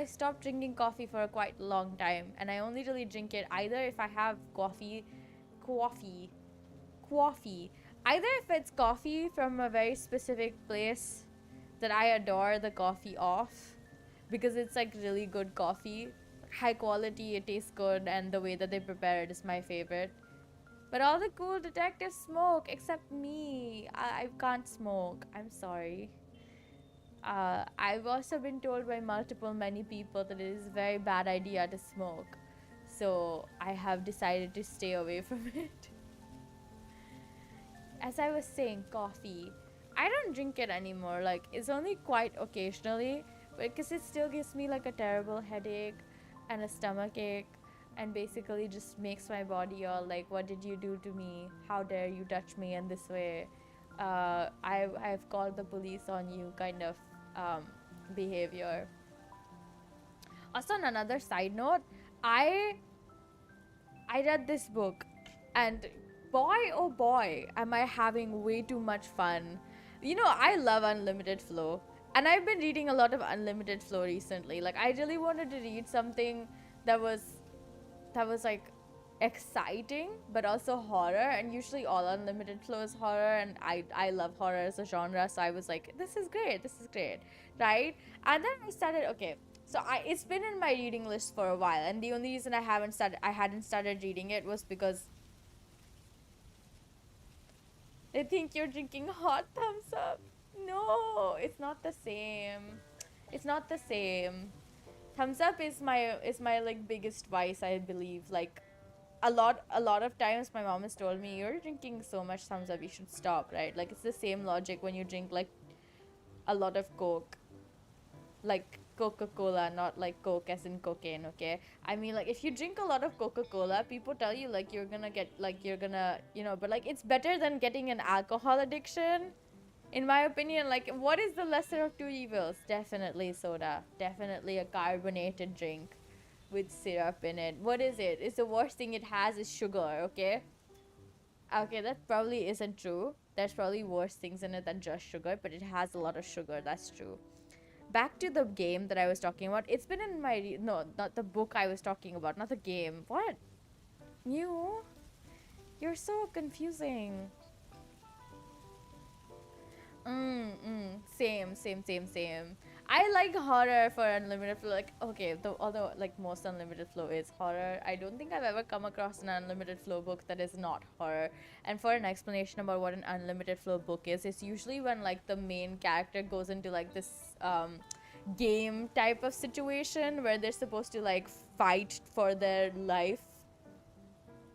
stopped drinking coffee for a quite long time, and I only really drink it either if I have coffee. Either if it's coffee from a very specific place that I adore the coffee of, because it's like really good coffee, high quality, it tastes good, and the way that they prepare it is my favorite. But all the cool detectives smoke except me. I can't smoke. I'm sorry. I've also been told by many people that it is a very bad idea to smoke. So I have decided to stay away from it. As I was saying, coffee. I don't drink it anymore. Like, it's only quite occasionally, because it still gives me like a terrible headache and a stomach ache and basically just makes my body all like, what did you do to me? How dare you touch me in this way? I've called the police on you kind of behavior. Also, on another side note, I read this book, and boy oh boy am I having way too much fun. You know, I love unlimited flow, and I've been reading a lot of unlimited flow recently. Like, I really wanted to read something that was like exciting but also horror, and usually all unlimited flow is horror, and I love horror as a genre, so I was like, this is great, right? And then I started, okay, so it's been in my reading list for a while, and the only reason I hadn't started reading it was because they think you're drinking hot thumbs up. No, it's not the same. It's not the same. Thumbs up is my like biggest vice, I believe. Like, a lot of times my mom has told me, you're drinking so much thumbs up, you should stop, right? Like, it's the same logic when you drink like a lot of Coke, like Coca-Cola, not like Coke as in cocaine, okay? I mean, like, if you drink a lot of Coca-Cola, people tell you like you're gonna get like you're gonna, you know, but like it's better than getting an alcohol addiction, in my opinion. Like, what is the lesser of two evils? Definitely soda, definitely a carbonated drink with syrup in it. What is it? It's the worst thing it has is sugar, okay? Okay, that probably isn't true. There's probably worse things in it than just sugar, but it has a lot of sugar, that's true. Back to the game that I was talking about. It's been in my... No, not the book I was talking about. Not the game. What? You? You're so confusing. Same. I like horror for unlimited flow. Like, okay, although like most unlimited flow is horror, I don't think I've ever come across an unlimited flow book that is not horror. And for an explanation about what an unlimited flow book is, it's usually when like the main character goes into like this game type of situation where they're supposed to like fight for their life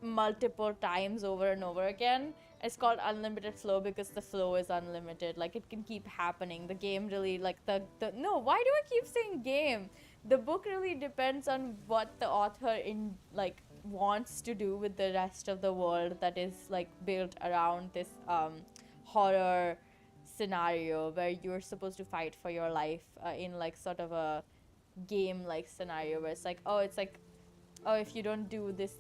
multiple times over and over again. It's called unlimited flow because the flow is unlimited. Like, it can keep happening. The game really, like, no, why do I keep saying game? The book really depends on what the author wants to do with the rest of the world that is like built around this horror scenario where you're supposed to fight for your life in like sort of a game like scenario where it's like, oh, if you don't do this,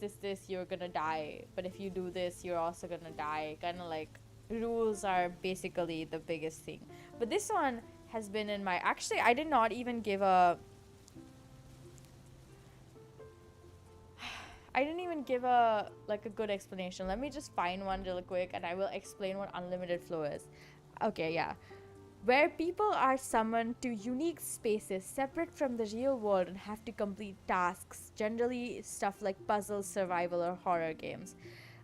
you're gonna die. But if you do this, you're also gonna die. Kind of like, rules are basically the biggest thing. But this one has been in my... Actually, I did not even give a... I didn't even give a good explanation. Let me just find one real quick and I will explain what unlimited flow is. Okay, yeah. Where people are summoned to unique spaces separate from the real world and have to complete tasks, generally stuff like puzzles, survival, or horror games.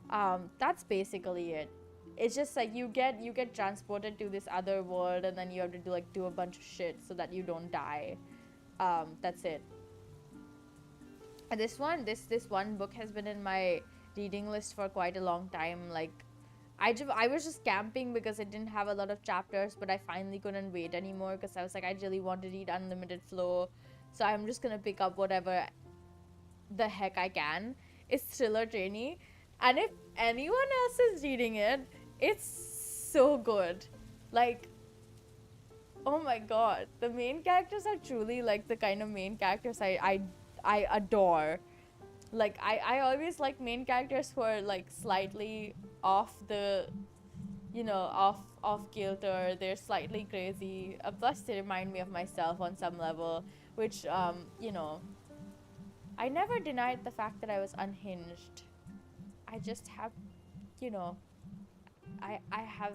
That's basically it. It's just like you get transported to this other world and then you have to do a bunch of shit so that you don't die. That's it. And this one book has been in my reading list for quite a long time. Like, I was just camping because it didn't have a lot of chapters, but I finally couldn't wait anymore because I was like, I really want to read unlimited flow, so I'm just gonna pick up whatever the heck I can. It's thriller trynna, and if anyone else is reading it, it's so good. Like, oh my god, the main characters are truly like the kind of main characters I adore. Like, I always like main characters who are like slightly off the, you know, off kilter. They're slightly crazy. Plus they remind me of myself on some level, which you know, I never denied the fact that I was unhinged. I just have, you know, I have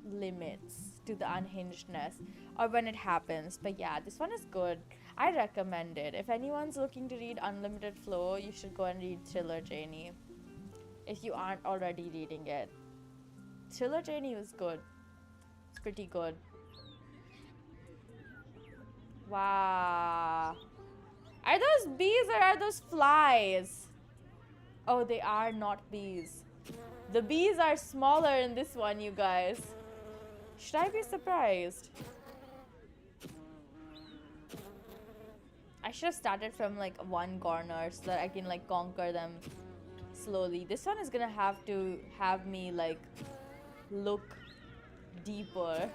limits to the unhingedness, or when it happens. But yeah, this one is good. I recommend it. If anyone's looking to read unlimited flow, you should go and read thriller trynna if you aren't already reading it. Thriller trynna was good. It's pretty good. Wow. Are those bees or are those flies? Oh, they are not bees. The bees are smaller in this one, you guys. Should I be surprised? I should have started from like one corner so that I can like conquer them slowly. This one is gonna have to have me like look deeper,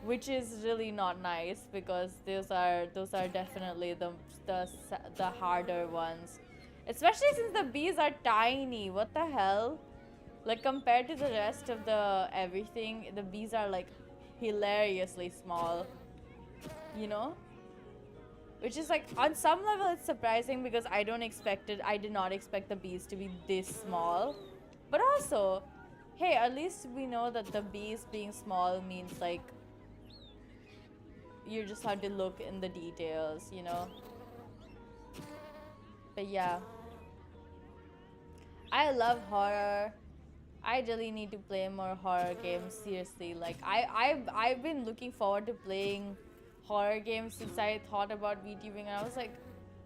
which is really not nice because those are definitely the harder ones, especially since the bees are tiny. What the hell? Like compared to the rest of the everything, the bees are like hilariously small, you know? Which is like, on some level it's surprising because I did not expect the bees to be this small. But also, hey, at least we know that the bees being small means like you just have to look in the details, you know? But yeah, I love horror. I really need to play more horror games, seriously. Like I've been looking forward to playing horror games since I thought about VTubing, and I was like,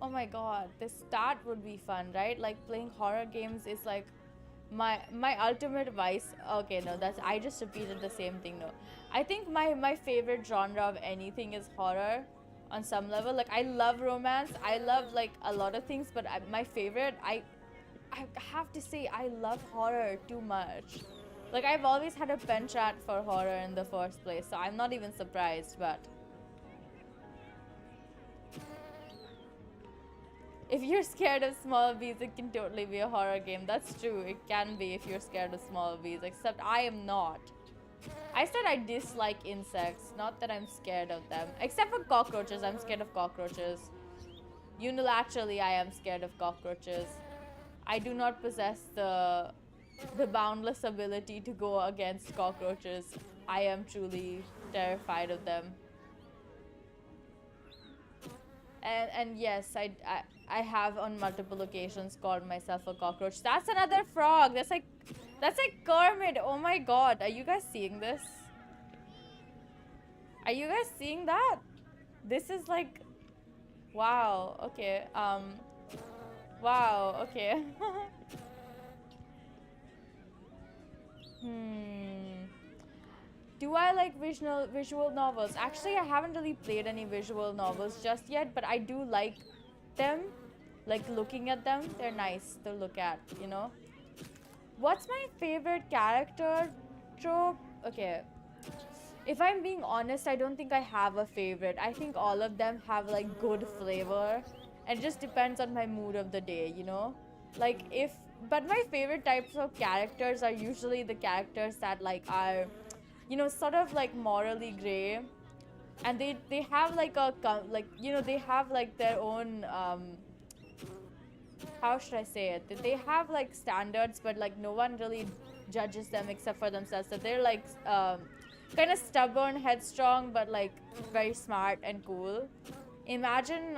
oh my god, that would be fun, right? Like playing horror games is like my ultimate vice. Okay, no, that's, I just repeated the same thing. No, I think my favorite genre of anything is horror on some level. Like I love romance, I love like a lot of things, but my favorite, I have to say, I love horror too much. Like I've always had a penchant for horror in the first place, so I'm not even surprised. But if you're scared of small bees, it can totally be a horror game. That's true, it can be if you're scared of small bees, except I am not. I said I dislike insects, not that I'm scared of them. Except for cockroaches, I'm scared of cockroaches. Unilaterally, I am scared of cockroaches. I do not possess the boundless ability to go against cockroaches. I am truly terrified of them. And yes, I have on multiple occasions called myself a cockroach. That's another frog. That's like Kermit. Oh my god. Are you guys seeing this? Are you guys seeing that? This is like, wow. Okay. Wow. Okay. Do I like visual novels? Actually, I haven't really played any visual novels just yet, but I do like them. Like looking at them, they're nice to look at, you know? What's my favorite character trope? Okay. If I'm being honest, I don't think I have a favorite. I think all of them have like good flavor. And it just depends on my mood of the day, you know? Like but my favorite types of characters are usually the characters that like are, you know, sort of like morally gray. And they have like you know, they have like their own, how should I say it? They have like standards, but like no one really judges them except for themselves. So they're like kind of stubborn, headstrong, but like very smart and cool. Imagine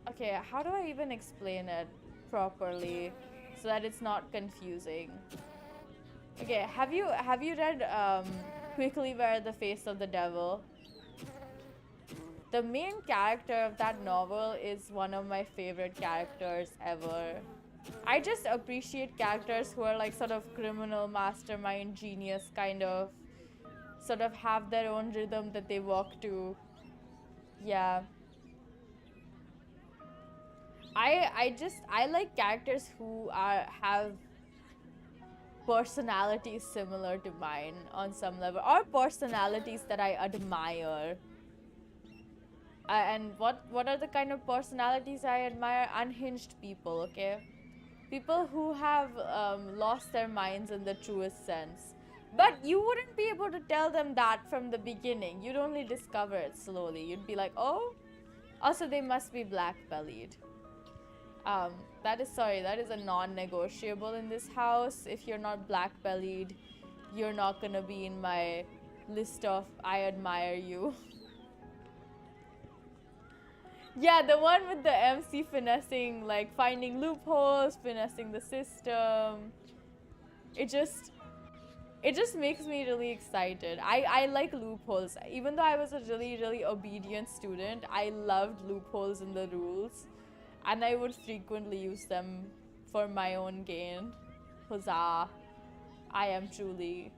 okay, how do I even explain it properly so that it's not confusing? Okay, have you read Quickly Wear the Face of the Devil? The main character of that novel is one of my favorite characters ever. I just appreciate characters who are like sort of criminal, mastermind, genius, kind of, sort of have their own rhythm that they walk to. Yeah. I like characters who have personalities similar to mine on some level, or personalities that I admire. And what are the kind of personalities I admire? Unhinged people, okay? People who have lost their minds in the truest sense. But you wouldn't be able to tell them that from the beginning. You'd only discover it slowly. You'd be like, oh, also they must be black-bellied. That is a non-negotiable in this house. If you're not black-bellied, you're not gonna be in my list of I admire you. Yeah, the one with the MC finessing, like finding loopholes, finessing the system. It just makes me really excited. I like loopholes. Even though I was a really, really obedient student, I loved loopholes in the rules. And I would frequently use them for my own gain. Huzzah. I am truly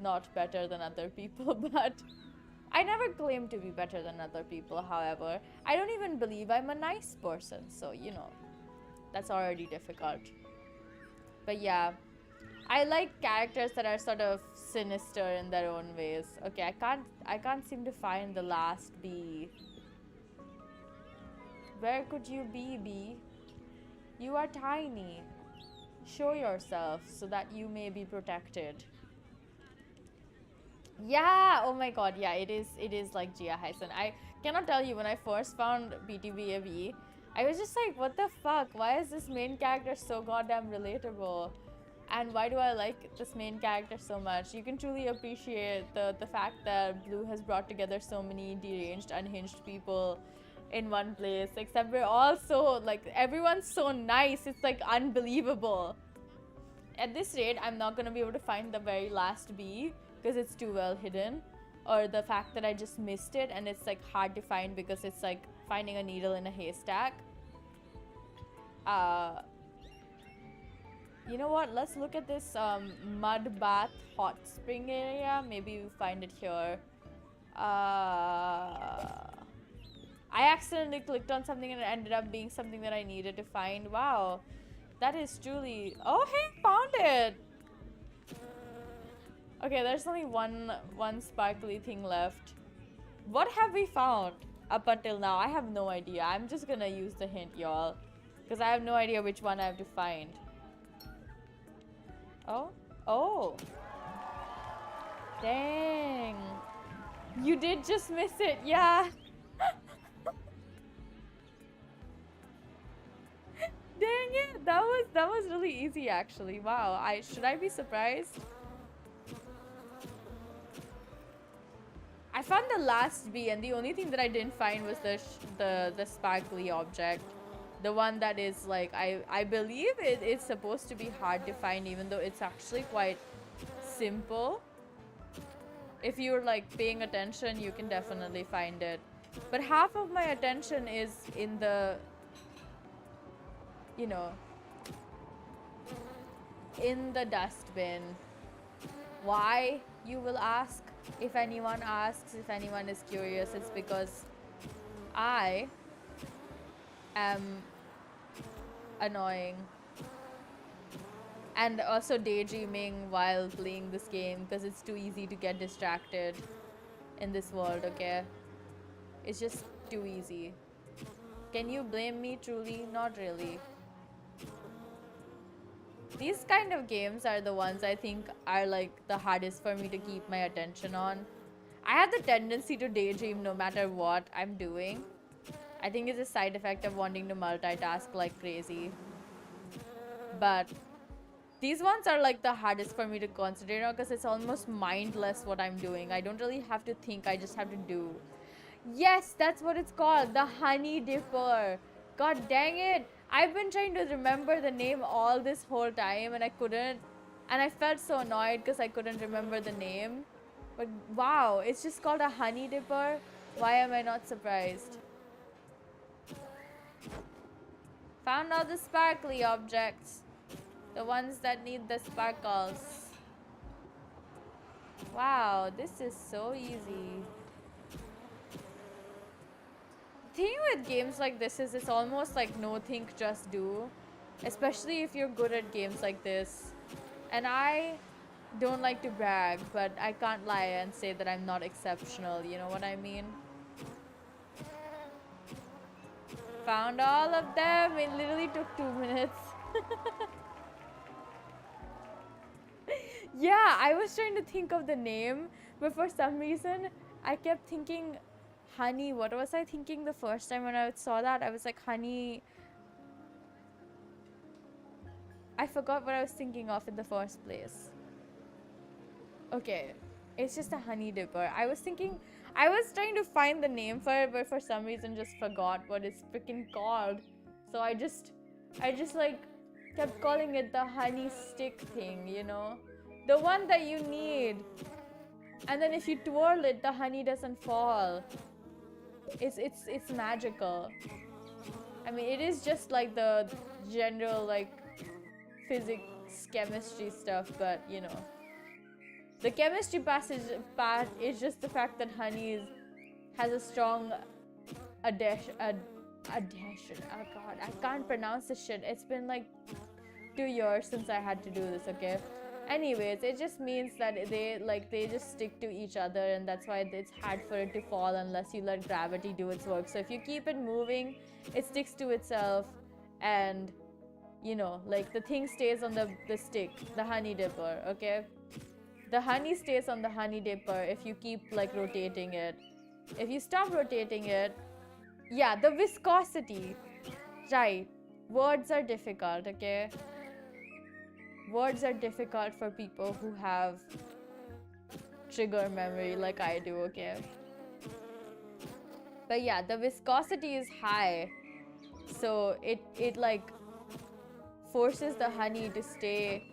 not better than other people, but I never claim to be better than other people, however. I don't even believe I'm a nice person, so, you know, that's already difficult. But yeah, I like characters that are sort of sinister in their own ways. Okay, I can't seem to find the last bee. Where could you be, bee? You are tiny. Show yourself so that you may be protected. Yeah, oh my god, yeah, it is like Gia Hyson. I cannot tell you, when I first found BTBAV, I was just like, what the fuck? Why is this main character so goddamn relatable? And why do I like this main character so much? You can truly appreciate the fact that Blue has brought together so many deranged, unhinged people in one place, except we're all so, like, everyone's so nice, it's like unbelievable. At this rate, I'm not gonna be able to find the very last bee because it's too well hidden, or the fact that I just missed it and it's like hard to find because it's like finding a needle in a haystack. You know what? Let's look at this mud bath hot spring area. Maybe we'll find it here. I accidentally clicked on something and it ended up being something that I needed to find. Wow. That is truly... Oh, hey, found it! Okay, there's only one sparkly thing left. What have we found up until now? I have no idea. I'm just gonna use the hint, y'all. Because I have no idea which one I have to find. Oh? Oh! Dang! You did just miss it, yeah! Dang it! That was really easy, actually. Wow. Should I be surprised? I found the last bee, and the only thing that I didn't find was the sparkly object. The one that is like, I believe it's supposed to be hard to find, even though it's actually quite simple. If you're like paying attention, you can definitely find it. But half of my attention is in the, you know, in the dustbin. Why, you will ask? If anyone asks, if anyone is curious, it's because I am annoying and also daydreaming while playing this game because it's too easy to get distracted in this world, okay? It's just too easy. Can you blame me, truly? Not really. These kind of games are the ones I think are like the hardest for me to keep my attention on. I have the tendency to daydream no matter what I'm doing. I think it's a side effect of wanting to multitask like crazy. But these ones are like the hardest for me to concentrate on because it's almost mindless what I'm doing. I don't really have to think, I just have to do. Yes, that's what it's called, the Honey Dipper. God dang it. I've been trying to remember the name all this whole time and I couldn't. And I felt so annoyed because I couldn't remember the name. But wow, it's just called a Honey Dipper. Why am I not surprised? Found all the sparkly objects. The ones that need the sparkles. Wow, this is so easy. The thing with games like this is it's almost like no think, just do. Especially if you're good at games like this. And I don't like to brag, but I can't lie and say that I'm not exceptional, you know what I mean? Found all of them. It literally took 2 minutes. Yeah, I was trying to think of the name, but for some reason, I kept thinking honey. What was I thinking the first time when I saw that? I was like, honey. I forgot what I was thinking of in the first place. Okay, it's just a honey dipper. I was trying to find the name for it, but for some reason just forgot what it's freaking called. So I just like kept calling it the honey stick thing, you know? The one that you need. And then if you twirl it, the honey doesn't fall. It's magical. I mean, it is just like the general like physics, chemistry stuff, but you know. The chemistry part is just the fact that honey has a strong adhesion. Oh god, I can't pronounce this shit. It's been like 2 years since I had to do this, okay? Anyways, it just means that they just stick to each other, and that's why it's hard for it to fall unless you let gravity do its work. So if you keep it moving, it sticks to itself, and you know, like the thing stays on the stick, the honey dipper, okay? The honey stays on the honey dipper if you keep like rotating it. If you stop rotating it, yeah, the viscosity, right? Words are difficult, okay? Words are difficult for people who have trigger memory like I do, okay? But yeah, the viscosity is high, so it like forces the honey to stay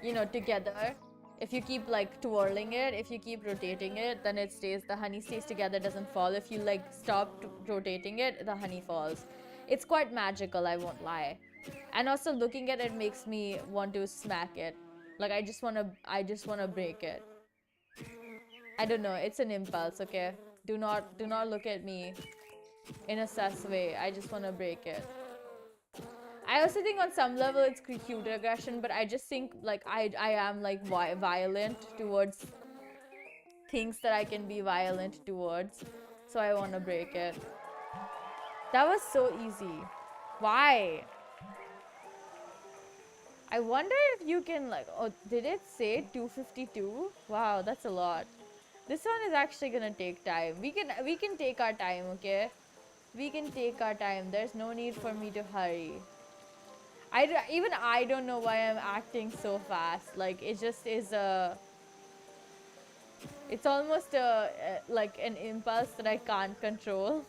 you know, together. If you keep like twirling it, if you keep rotating it, then it stays, the honey stays together, doesn't fall. If you like stop rotating it, the honey falls. It's quite magical, I won't lie. And also looking at it makes me want to smack it. Like I just wanna break it. I don't know, it's an impulse, okay? Do not look at me in a sus way. I just wanna break it. I also think on some level it's cute aggression, but I just think like I am like violent towards things that I can be violent towards. So I wanna break it. That was so easy. Why? I wonder if you can like, oh, did it say 252? Wow, that's a lot. This one is actually gonna take time. We can take our time, okay? We can take our time. There's no need for me to hurry. Even I don't know why I'm acting so fast. Like it just is it's almost like an impulse that I can't control.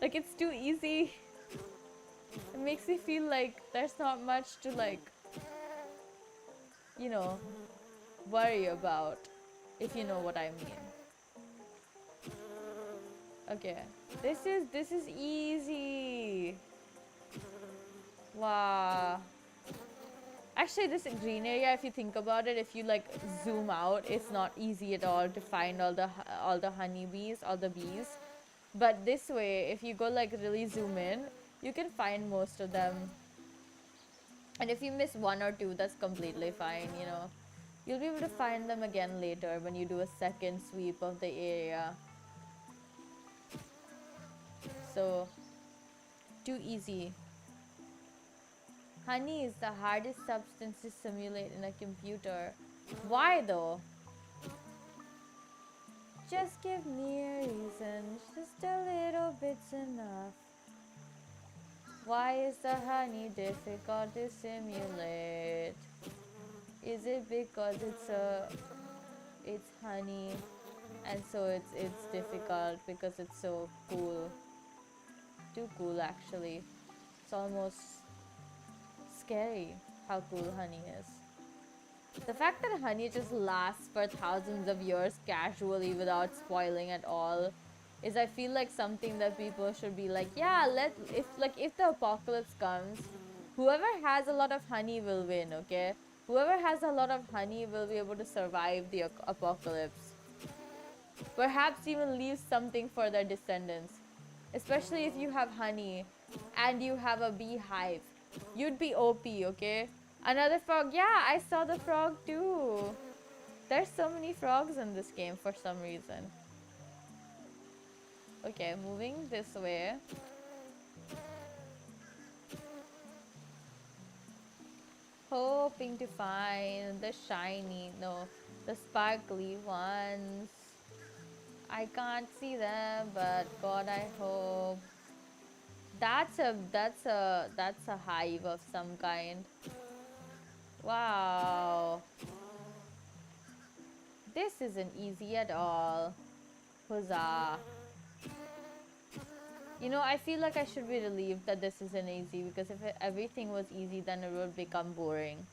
Like it's too easy. It makes me feel like there's not much to like, you know, worry about, if you know what I mean. Okay, this is easy. Wow. Actually, this green area, if you think about it, if you like zoom out, it's not easy at all to find all the honeybees, all the bees. But this way, if you go like really zoom in, you can find most of them. And if you miss one or two, that's completely fine, you know. You'll be able to find them again later when you do a second sweep of the area. So, too easy. Honey is the hardest substance to simulate in a computer. Why though? Just give me a reason, just a little bit's enough. Why is the honey difficult to simulate? Is it because it's honey and so it's difficult because it's so cool? Too cool actually. It's almost scary how cool honey is. The fact that honey just lasts for thousands of years casually without spoiling at all is, I feel like, something that people should be like, yeah, if the apocalypse comes, whoever has a lot of honey will win, okay? Whoever has a lot of honey will be able to survive the apocalypse. Perhaps even leave something for their descendants. Especially if you have honey and you have a beehive. You'd be OP, okay? Another frog. Yeah, I saw the frog too. There's so many frogs in this game for some reason. Okay, moving this way. Hoping to find the the sparkly ones. I can't see them, but God, I hope. That's a hive of some kind. Wow. This isn't easy at all. Huzzah. You know, I feel like I should be relieved that this isn't easy, because if everything was easy, then it would become boring.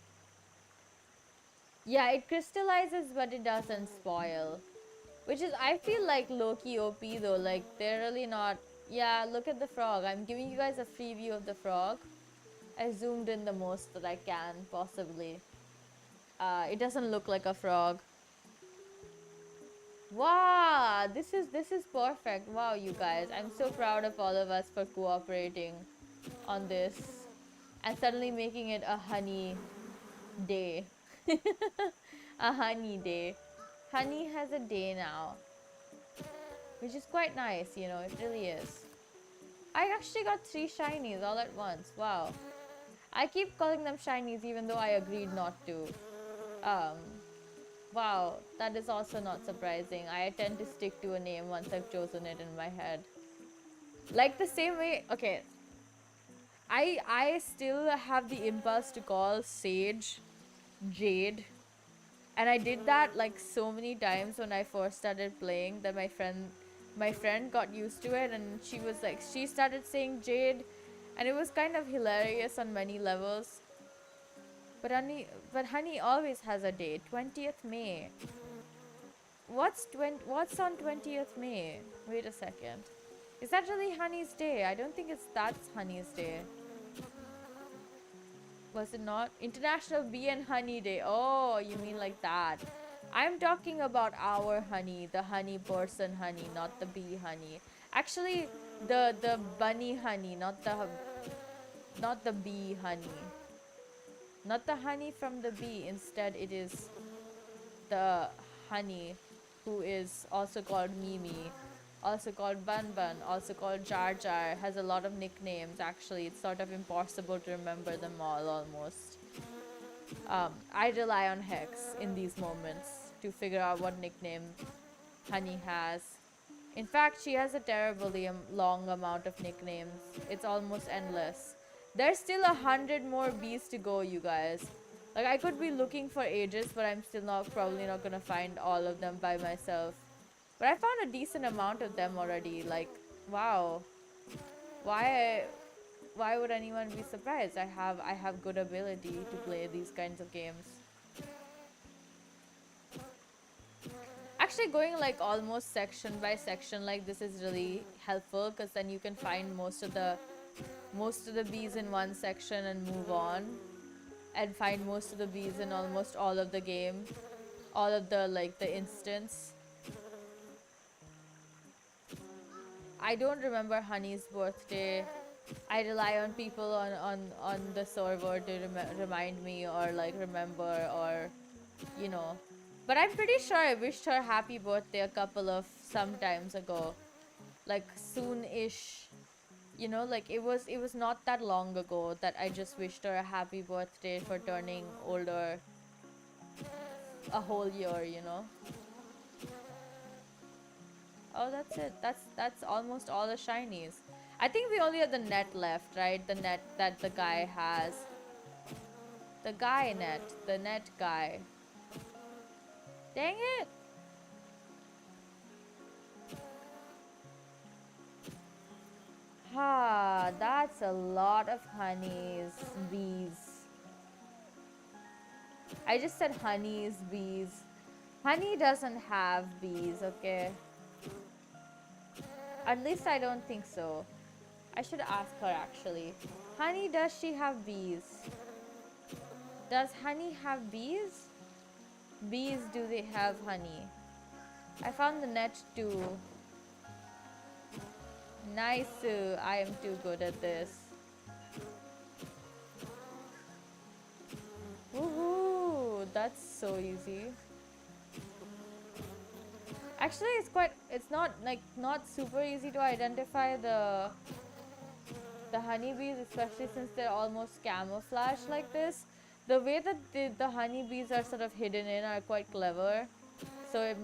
Yeah, it crystallizes, but it doesn't spoil. Which is, I feel like low-key OP though. Like, they're really not... Yeah, look at the frog. I'm giving you guys a free view of the frog. I zoomed in the most that I can, possibly. It doesn't look like a frog. Wow, this is perfect. Wow, you guys, I'm so proud of all of us for cooperating on this and suddenly making it a honey day. A honey day. Honey has a day now, which is quite nice, you know, it really is. I actually got 3 shinies all at once. Wow. I keep calling them shinies even though I agreed not to. Um, wow, that is also not surprising. I tend to stick to a name once I've chosen it in my head. Like the same way, okay, I still have the impulse to call Sage Jade. And I did that like so many times when I first started playing that my friend got used to it, and she was like, she started saying Jade, and it was kind of hilarious on many levels. But honey always has a day. 20th May. What's on 20th May? Wait a second. Is that really Honey's day? I don't think that's Honey's day. Was it not? International Bee and Honey Day. Oh, you mean like that. I'm talking about our honey, the honey person honey, not the bee honey. Actually, the bunny honey, not the bee honey. Not the honey from the bee. Instead, it is the honey who is also called Mimi, also called Bun Bun, also called Jar Jar, has a lot of nicknames actually. It's sort of impossible to remember them all almost. I rely on Hex in these moments to figure out what nickname Honey has. In fact, she has a terribly long amount of nicknames. It's almost endless. There's still 100 more bees to go, you guys. Like, I could be looking for ages, but I'm still probably not gonna find all of them by myself. But I found a decent amount of them already. Like, wow. Why why would anyone be surprised? I have good ability to play these kinds of games. Actually, going like almost section by section like this is really helpful, because then you can find most of the bees in one section and move on, and find most of the bees in almost all of the game, all of the instance. I don't remember Honey's birthday. I rely on people on the server to remind me, or like remember, or you know. But I'm pretty sure I wished her happy birthday a couple of sometimes ago, like soon-ish. You know, like it was not that long ago that I just wished her a happy birthday for turning older a whole year. You know. Oh, that's it. That's almost all the shinies. I think we only have the net left, right? The net that the guy has. The guy net. The net guy. Dang it! Ha, that's a lot of honeys, bees. I just said honeys, bees. Honey doesn't have bees, okay? At least I don't think so. I should ask her actually. Honey, does she have bees? Does honey have bees? Bees, do they have honey? I found the net too. Nice. I am too good at this. Woohoo! That's so easy. Actually, it's not super easy to identify the honeybees, especially since they're almost camouflaged like this. The way that the honeybees are sort of hidden in are quite clever. So it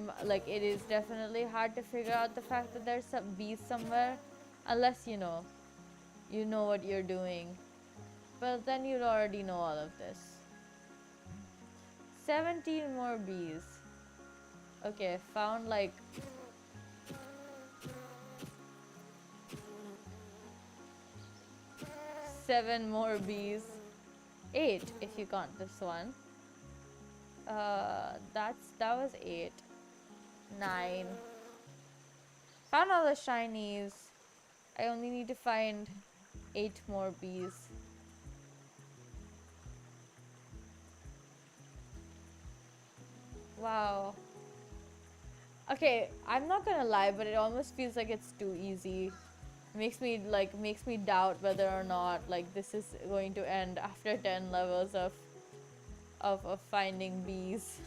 is definitely hard to figure out the fact that there's some bees somewhere, unless you know what you're doing. But then you'd already know all of this. 17 more bees. Okay, found like 7 more bees. 8 if you count this one. That was 8. 9. Found all the shinies. I only need to find 8 more bees. Wow. Okay, I'm not gonna lie, but it almost feels like it's too easy. Makes me doubt whether or not like this is going to end after 10 levels of finding bees.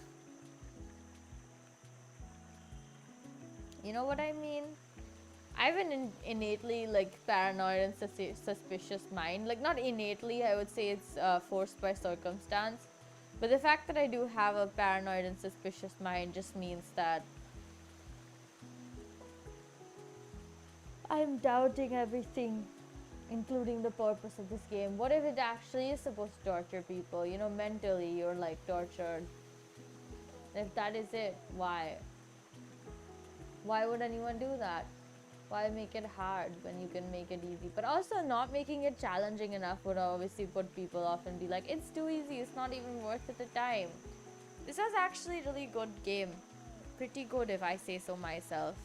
You know what I mean? I have an innately like paranoid and suspicious mind. Like not innately, I would say it's forced by circumstance. But the fact that I do have a paranoid and suspicious mind just means that I'm doubting everything, including the purpose of this game. What if it actually is supposed to torture people? You know, mentally you're like tortured. If that is it, why? Why would anyone do that? Why make it hard when you can make it easy? But also not making it challenging enough would obviously put people off and be like, it's too easy, it's not even worth it the time. This was actually a really good game. Pretty good if I say so myself.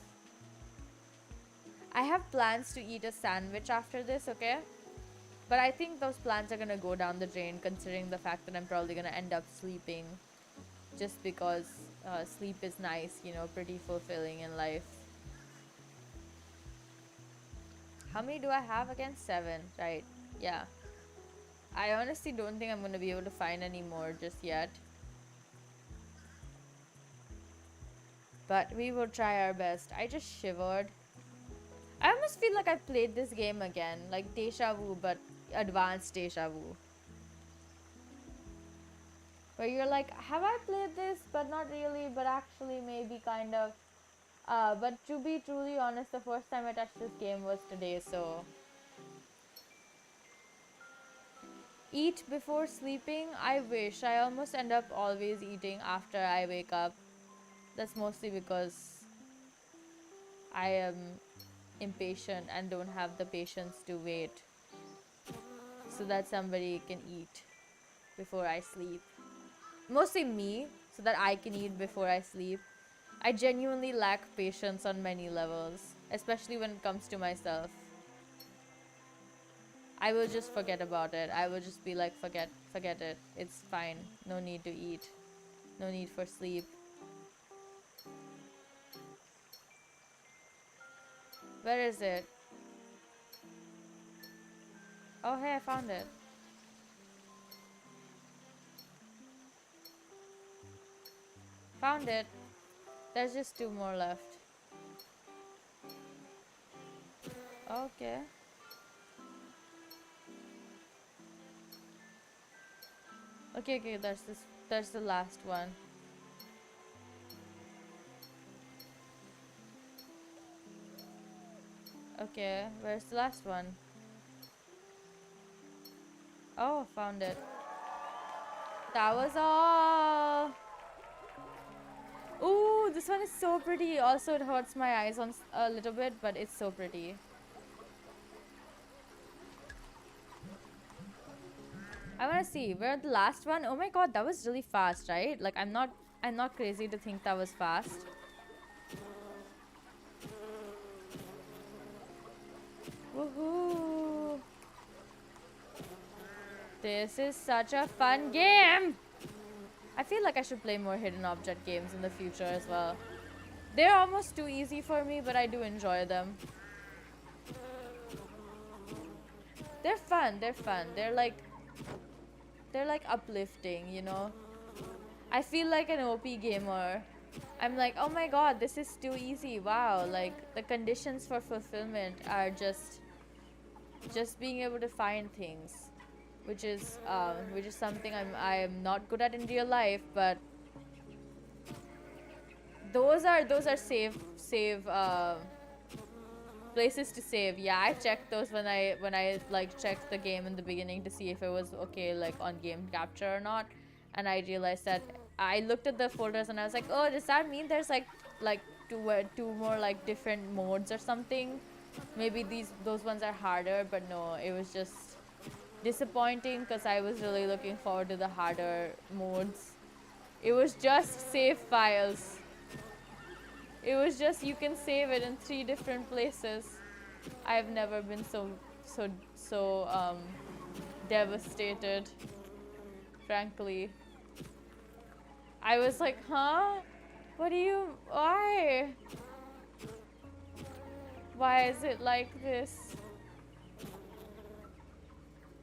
I have plans to eat a sandwich after this, okay? But I think those plans are gonna go down the drain considering the fact that I'm probably gonna end up sleeping. Just because sleep is nice, you know, pretty fulfilling in life. How many do I have again? 7, right? Yeah. I honestly don't think I'm gonna be able to find any more just yet. But we will try our best. I just shivered. I almost feel like I've played this game again. Like deja vu, but advanced deja vu. Where you're like, have I played this? But not really, but actually maybe kind of. But to be truly honest, the first time I touched this game was today, so. Eat before sleeping? I wish. I almost end up always eating after I wake up. That's mostly because I am impatient and don't have the patience to wait so that somebody can eat before I sleep. Mostly me, so that I can eat before I sleep. I genuinely lack patience on many levels, especially when it comes to myself. I will just forget about it. I will just be like, forget it. It's fine. No need to eat. No need for sleep. Where is it? Oh, hey, I found it. Found it. There's just 2 more left. Okay. Okay, there's the last one. Okay, where's the last one? Oh, found it. That was all. Ooh, this one is so pretty. Also, it hurts my eyes on a little bit, but it's so pretty. I wanna see. We're at the last one. Oh my god, that was really fast, right? Like I'm not crazy to think that was fast. Woohoo! This is such a fun game! I feel like I should play more hidden object games in the future as well. They're almost too easy for me, but I do enjoy them. They're fun, they're fun. They're like uplifting, you know? I feel like an OP gamer. I'm like, oh my god, this is too easy. Wow, like the conditions for fulfillment are just being able to find things, which is something I'm not good at in real life, but those are save places to save. Yeah, I checked those when I like checked the game in the beginning to see if it was okay like on game capture or not, and I realized that I looked at the folders and I was like, oh, does that mean there's like two more like different modes or something? Maybe those ones are harder, but no, it was just disappointing because I was really looking forward to the harder modes. It was just save files. It was just you can save it in 3 different places. I've never been so devastated, frankly. I was like, huh? What do you... Why? Why is it like this?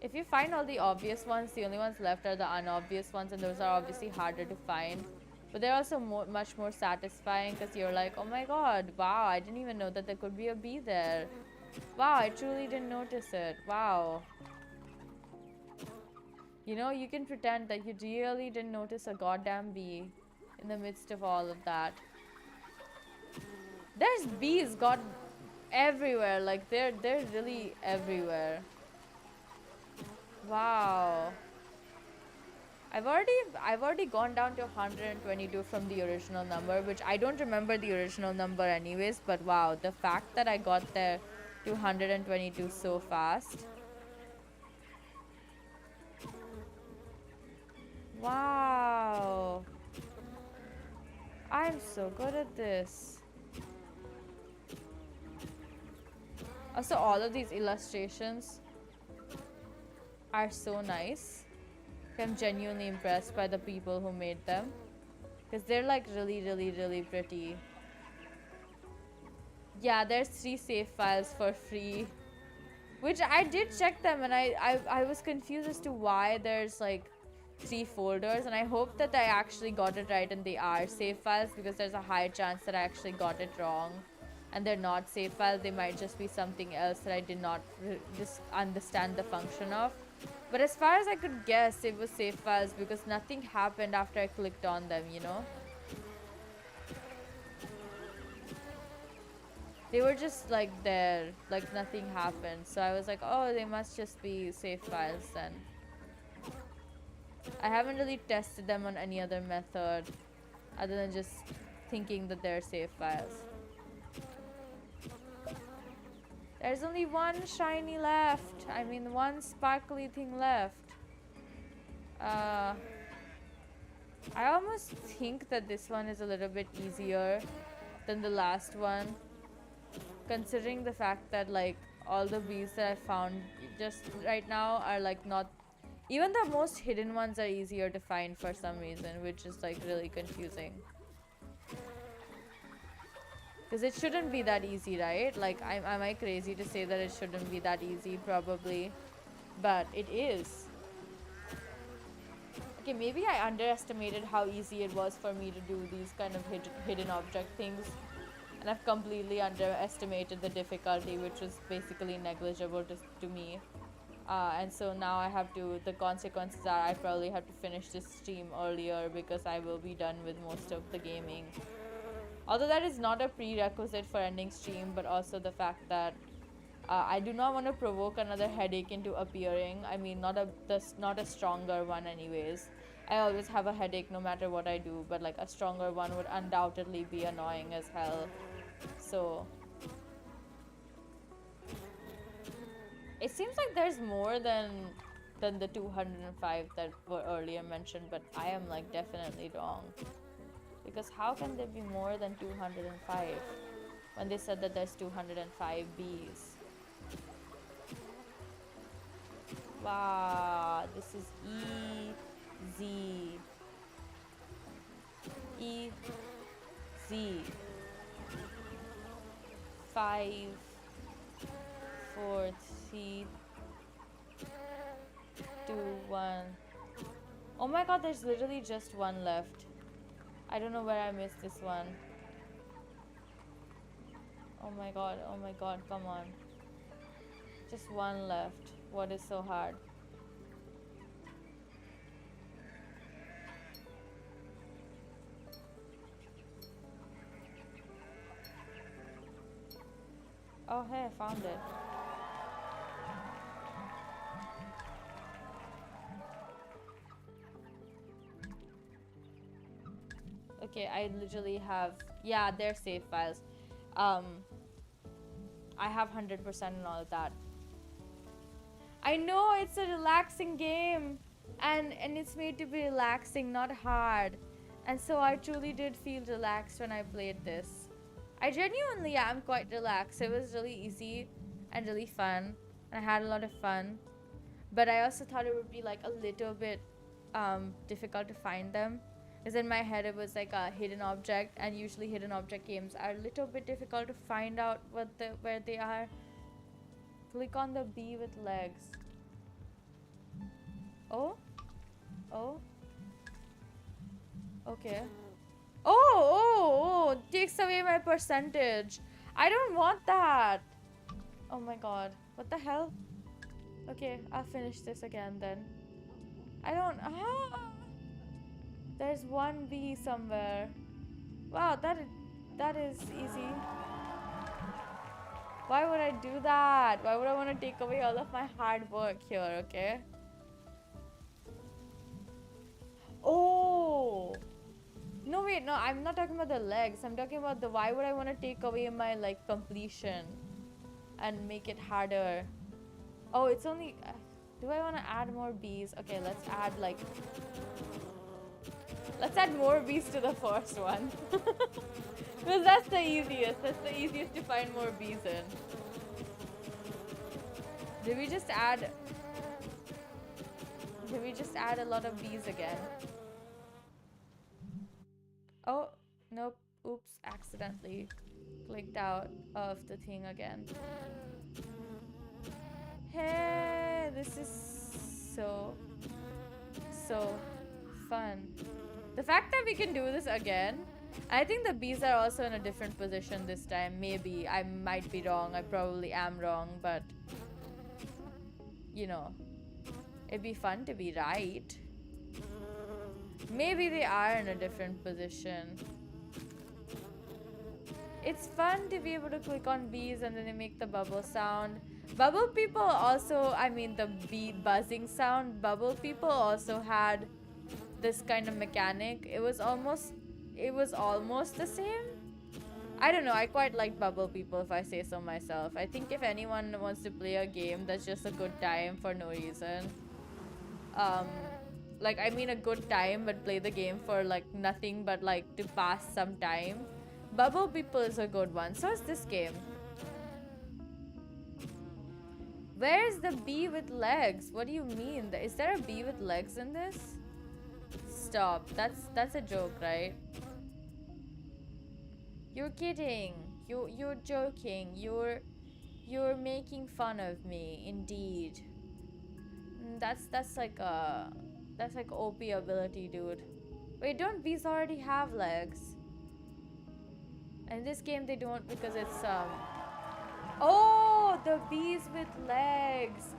If you find all the obvious ones, the only ones left are the unobvious ones, and those are obviously harder to find. But they're also much more satisfying because you're like, oh my god, wow, I didn't even know that there could be a bee there. Wow, I truly didn't notice it. Wow. You know, you can pretend that you really didn't notice a goddamn bee in the midst of all of that. There's bees got everywhere, like they're really everywhere. Wow. I've already gone down to 122 from the original number, which I don't remember the original number anyways, but wow, the fact that I got there to 122 so fast. Wow. I'm so good at this. Also, all of these illustrations are so nice. I'm genuinely impressed by the people who made them, because they're like really pretty. Yeah, there's 3 save files for free, which I did check them, and I was confused as to why there's like 3 folders, and I hope that I actually got it right and they are save files, because there's a high chance that I actually got it wrong and they're not save files. They might just be something else that I did not just understand the function of. But as far as I could guess, it was save files because nothing happened after I clicked on them, you know? They were just like there, like nothing happened. So I was like, oh, they must just be save files then. I haven't really tested them on any other method other than just thinking that they're save files. There's only one shiny left. I mean, one sparkly thing left. I almost think that this one is a little bit easier than the last one, considering the fact that like all the bees that I found just right now are like not... Even the most hidden ones are easier to find for some reason, which is like really confusing. Because it shouldn't be that easy, right? Like, am I crazy to say that it shouldn't be that easy? Probably. But it is. Okay, maybe I underestimated how easy it was for me to do these kind of hidden object things. And I've completely underestimated the difficulty, which was basically negligible to me. And so now I have to... The consequences are I probably have to finish this stream earlier because I will be done with most of the gaming. Although that is not a prerequisite for ending stream, but also the fact that I do not want to provoke another headache into appearing. I mean, not a stronger one anyways. I always have a headache no matter what I do, but like a stronger one would undoubtedly be annoying as hell. So it seems like there's more than the 205 that were earlier mentioned, but I am like definitely wrong. Because how can there be more than 205 when they said that there's 205 bees? Wow, this is easy. Easy. 5, 4, 3, 2, 1. Oh my god, there's literally just one left. I don't know where I missed this one. Oh my god, come on. Just one left. What is so hard? Oh hey, I found it. Okay, I literally have... Yeah, they're save files. I have 100% and all of that. I know it's a relaxing game, and it's made to be relaxing, not hard. And so I truly did feel relaxed when I played this. I genuinely am quite relaxed. It was really easy and really fun, and I had a lot of fun. But I also thought it would be like a little bit difficult to find them. Because in my head it was like a hidden object, and usually hidden object games are a little bit difficult to find out where they are. Click on the bee with legs. Oh? Oh? Okay. Oh! Takes away my percentage. I don't want that. Oh my god. What the hell? Okay, I'll finish this again then. I don't... There's one bee somewhere. Wow, that is easy. Why would I do that? Why would I want to take away all of my hard work here, okay? Oh! No, wait, no, I'm not talking about the legs. I'm talking about the why would I want to take away my, like, completion and make it harder. Oh, it's only... do I want to add more bees? Okay, let's add, like... Let's add more bees to the first one. Because that's the easiest. That's the easiest to find more bees in. Did we just add a lot of bees again? Oh, nope. Oops, accidentally clicked out of the thing again. Hey, this is so fun. The fact that we can do this again. I think the bees are also in a different position this time. Maybe. I might be wrong. I probably am wrong, but you know, it'd be fun to be right. Maybe they are in a different position. It's fun to be able to click on bees and then they make the bubble sound. Bubble people also, I mean the bee buzzing sound, bubble people also had this kind of mechanic. It was almost the same. I don't know, I quite like bubble people if I say so myself. I think if anyone wants to play a game that's just a good time for no reason, like I mean a good time but play the game for like nothing but like to pass some time, bubble people is a good one. So is this game. Where's the bee with legs? What do you mean? Is there a bee with legs in this? Stop. That's a joke, right? You're kidding. You're joking. You're making fun of me. Indeed. That's like OP ability, dude. Wait, don't bees already have legs? In this game they don't because it's oh, the bees with legs.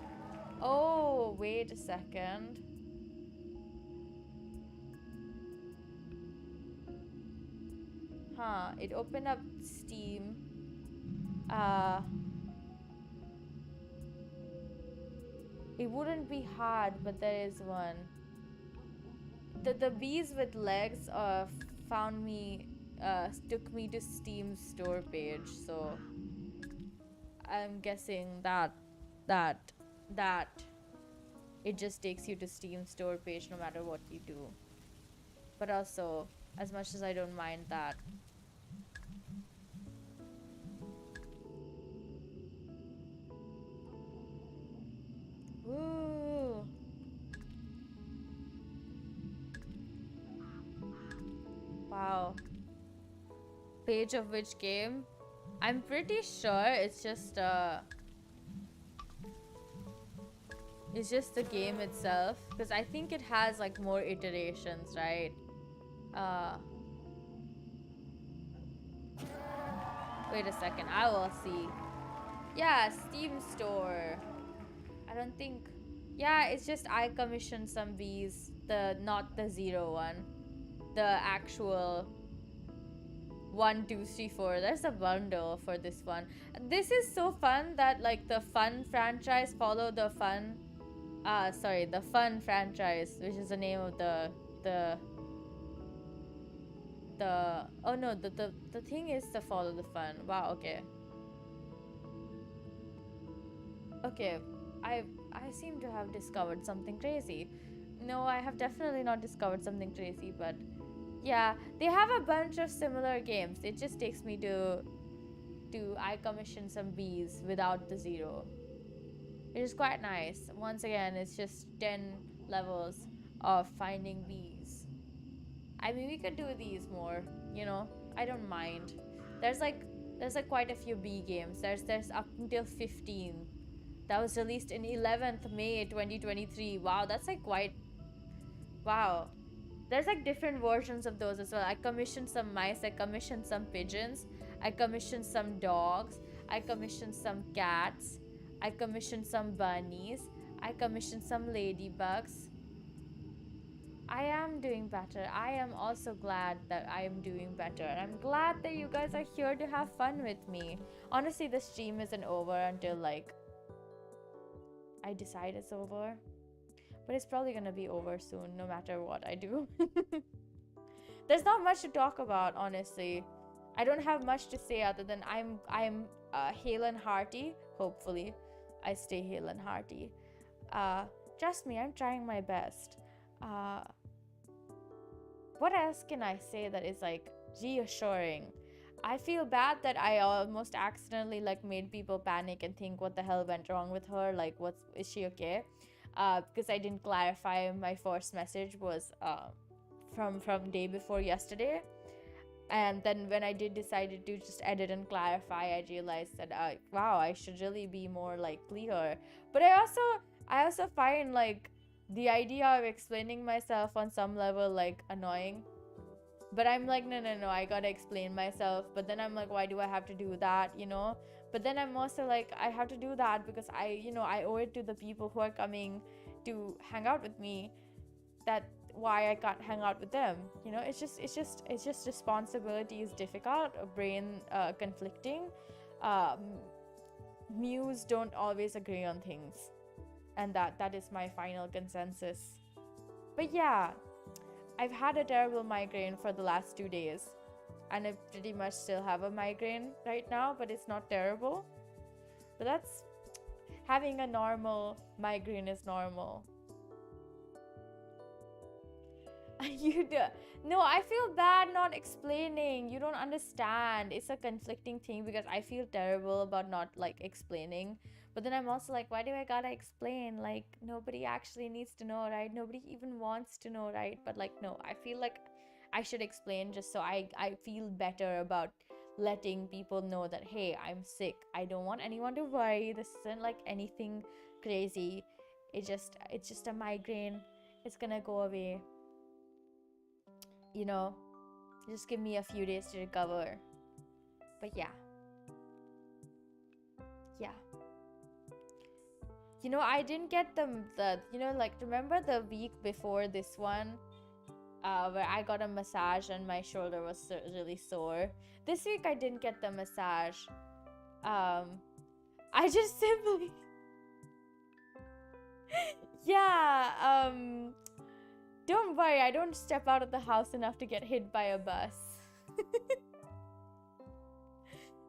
Oh, wait a second. Huh, it opened up Steam. It wouldn't be hard, but there is one. The bees with legs found me, took me to Steam's store page, so I'm guessing that it just takes you to Steam store page no matter what you do. But also, as much as I don't mind that. Woo! Wow. Page of which game? I'm pretty sure it's just the game itself, because I think it has like more iterations, right? Wait a second, I will see. Yeah, Steam store. I don't think. Yeah, it's just I commissioned some bees. Not the 0 one. The actual 1, 2, 3, 4. There's a bundle for this one. This is so fun that like the Fun franchise follow the Fun. The Fun franchise, which is the name of the oh no, the thing is to follow the Fun. Wow, okay. Okay, I seem to have discovered something crazy. No, I have definitely not discovered something crazy, but yeah, they have a bunch of similar games. It just takes me to I commission some bees without the 0. It is quite nice. Once again, it's just 10 levels of finding bees. I mean, we could do these more, you know. I don't mind. There's like quite a few B games. There's up until 15. That was released in 11th May 2023. Wow, that's like quite wow. There's like different versions of those as well. I commissioned some mice, I commissioned some pigeons, I commissioned some dogs, I commissioned some cats, I commissioned some bunnies, I commissioned some ladybugs. I am doing better. I am also glad that I am doing better. I'm glad that you guys are here to have fun with me. Honestly, the stream isn't over until like I decide it's over. But it's probably gonna be over soon, no matter what I do. There's not much to talk about, honestly. I don't have much to say other than I'm hale and hearty. Hopefully, I stay hale and hearty. Trust me, I'm trying my best. What else can I say that is like reassuring? I feel bad that I almost accidentally like made people panic and think what the hell went wrong with her. Like, is she okay? Because I didn't clarify. My first message was from day before yesterday, and then when I did decided to just edit and clarify, I realized that wow, I should really be more like clear. But I also find like the idea of explaining myself on some level like annoying. But I'm like, no, I gotta explain myself. But then I'm like, why do I have to do that, you know? But then I'm also like, I have to do that because I owe it to the people who are coming to hang out with me. That why I can't hang out with them, you know? It's just responsibility is difficult, brain conflicting. Muse don't always agree on things, and that is my final consensus. But yeah, I've had a terrible migraine for the last 2 days, and I pretty much still have a migraine right now, but it's not terrible. But that's having a normal migraine is normal. You do. No, I feel bad not explaining. You don't understand. It's a conflicting thing because I feel terrible about not like explaining. But then I'm also like, why do I gotta explain? Like, nobody actually needs to know, right? Nobody even wants to know, right? But like, no, I feel like I should explain just so I feel better about letting people know that, hey, I'm sick. I don't want anyone to worry. This isn't like anything crazy. It's just a migraine. It's gonna go away. You know, just give me a few days to recover. But yeah. You know, I didn't get the you know, like, remember the week before this one where I got a massage and my shoulder was really sore? This week I didn't get the massage. I just simply yeah, don't worry, I don't step out of the house enough to get hit by a bus.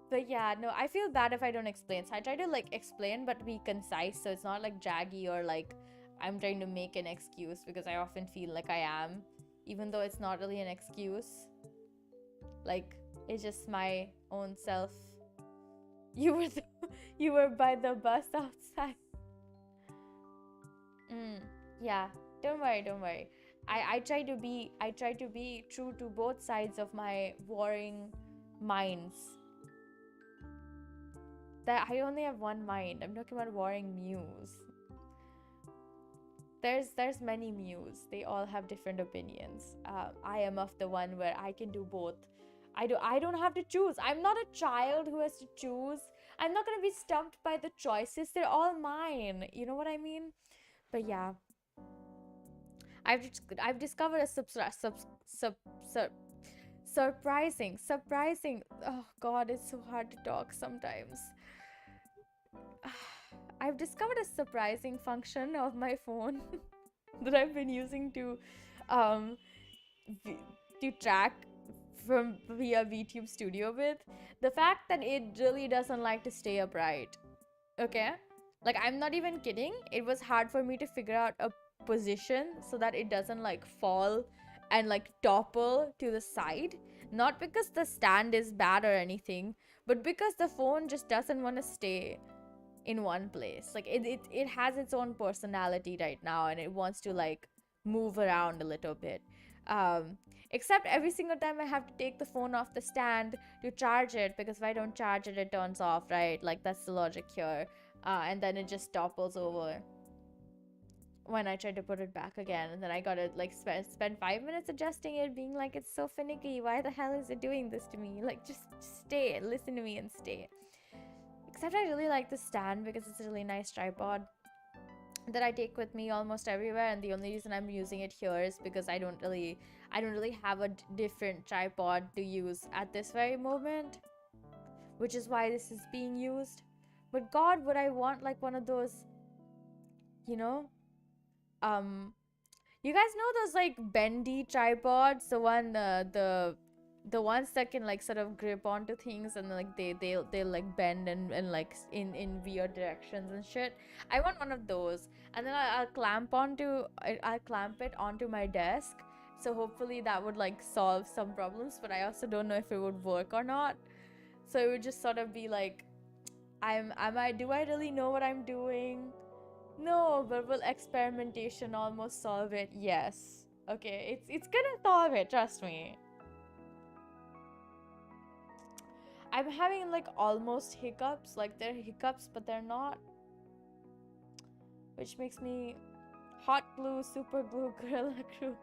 But yeah, no, I feel bad if I don't explain. So I try to like explain but be concise, so it's not like draggy or like I'm trying to make an excuse, because I often feel like I am, even though it's not really an excuse. Like, it's just my own self. You were by the bus outside. Yeah, don't worry. I try to be true to both sides of my warring minds. That I only have one mind. I'm talking about warring muse. There's many muse. They all have different opinions. I am of the one where I can do both. I don't have to choose. I'm not a child who has to choose. I'm not gonna be stumped by the choices. They're all mine. You know what I mean? But yeah, I've discovered a surprising. Oh God, it's so hard to talk sometimes. I've discovered a surprising function of my phone that I've been using to track from via VTube Studio with. The fact that it really doesn't like to stay upright. Okay? Like, I'm not even kidding. It was hard for me to figure out a position so that it doesn't like fall and like topple to the side. Not because the stand is bad or anything, but because the phone just doesn't want to stay in one place. Like, it has its own personality right now, and it wants to like move around a little bit. Um, except every single time I have to take the phone off the stand to charge it, because if I don't charge it, it turns off, right? Like, that's the logic here. And then it just topples over when I try to put it back again. And then I gotta like spend 5 minutes adjusting it, being like, it's so finicky. Why the hell is it doing this to me? Like, just stay, listen to me and stay. Except I really like the stand because it's a really nice tripod that I take with me almost everywhere, and the only reason I'm using it here is because I don't really have a different tripod to use at this very moment, which is why this is being used. But God, would I want like one of those, you know, you guys know those like bendy tripods, the ones that can like sort of grip onto things, and like they'll like bend and like in weird directions and shit. I want one of those, and then I'll clamp it onto my desk, so hopefully that would like solve some problems, but I also don't know if it would work or not. So it would just sort of be like, do I really know what I'm doing? No, but will experimentation almost solve it? Yes. Okay, it's gonna solve it, trust me. I'm having like almost hiccups, like they're hiccups but they're not, which makes me hot glue, super glue, gorilla glue.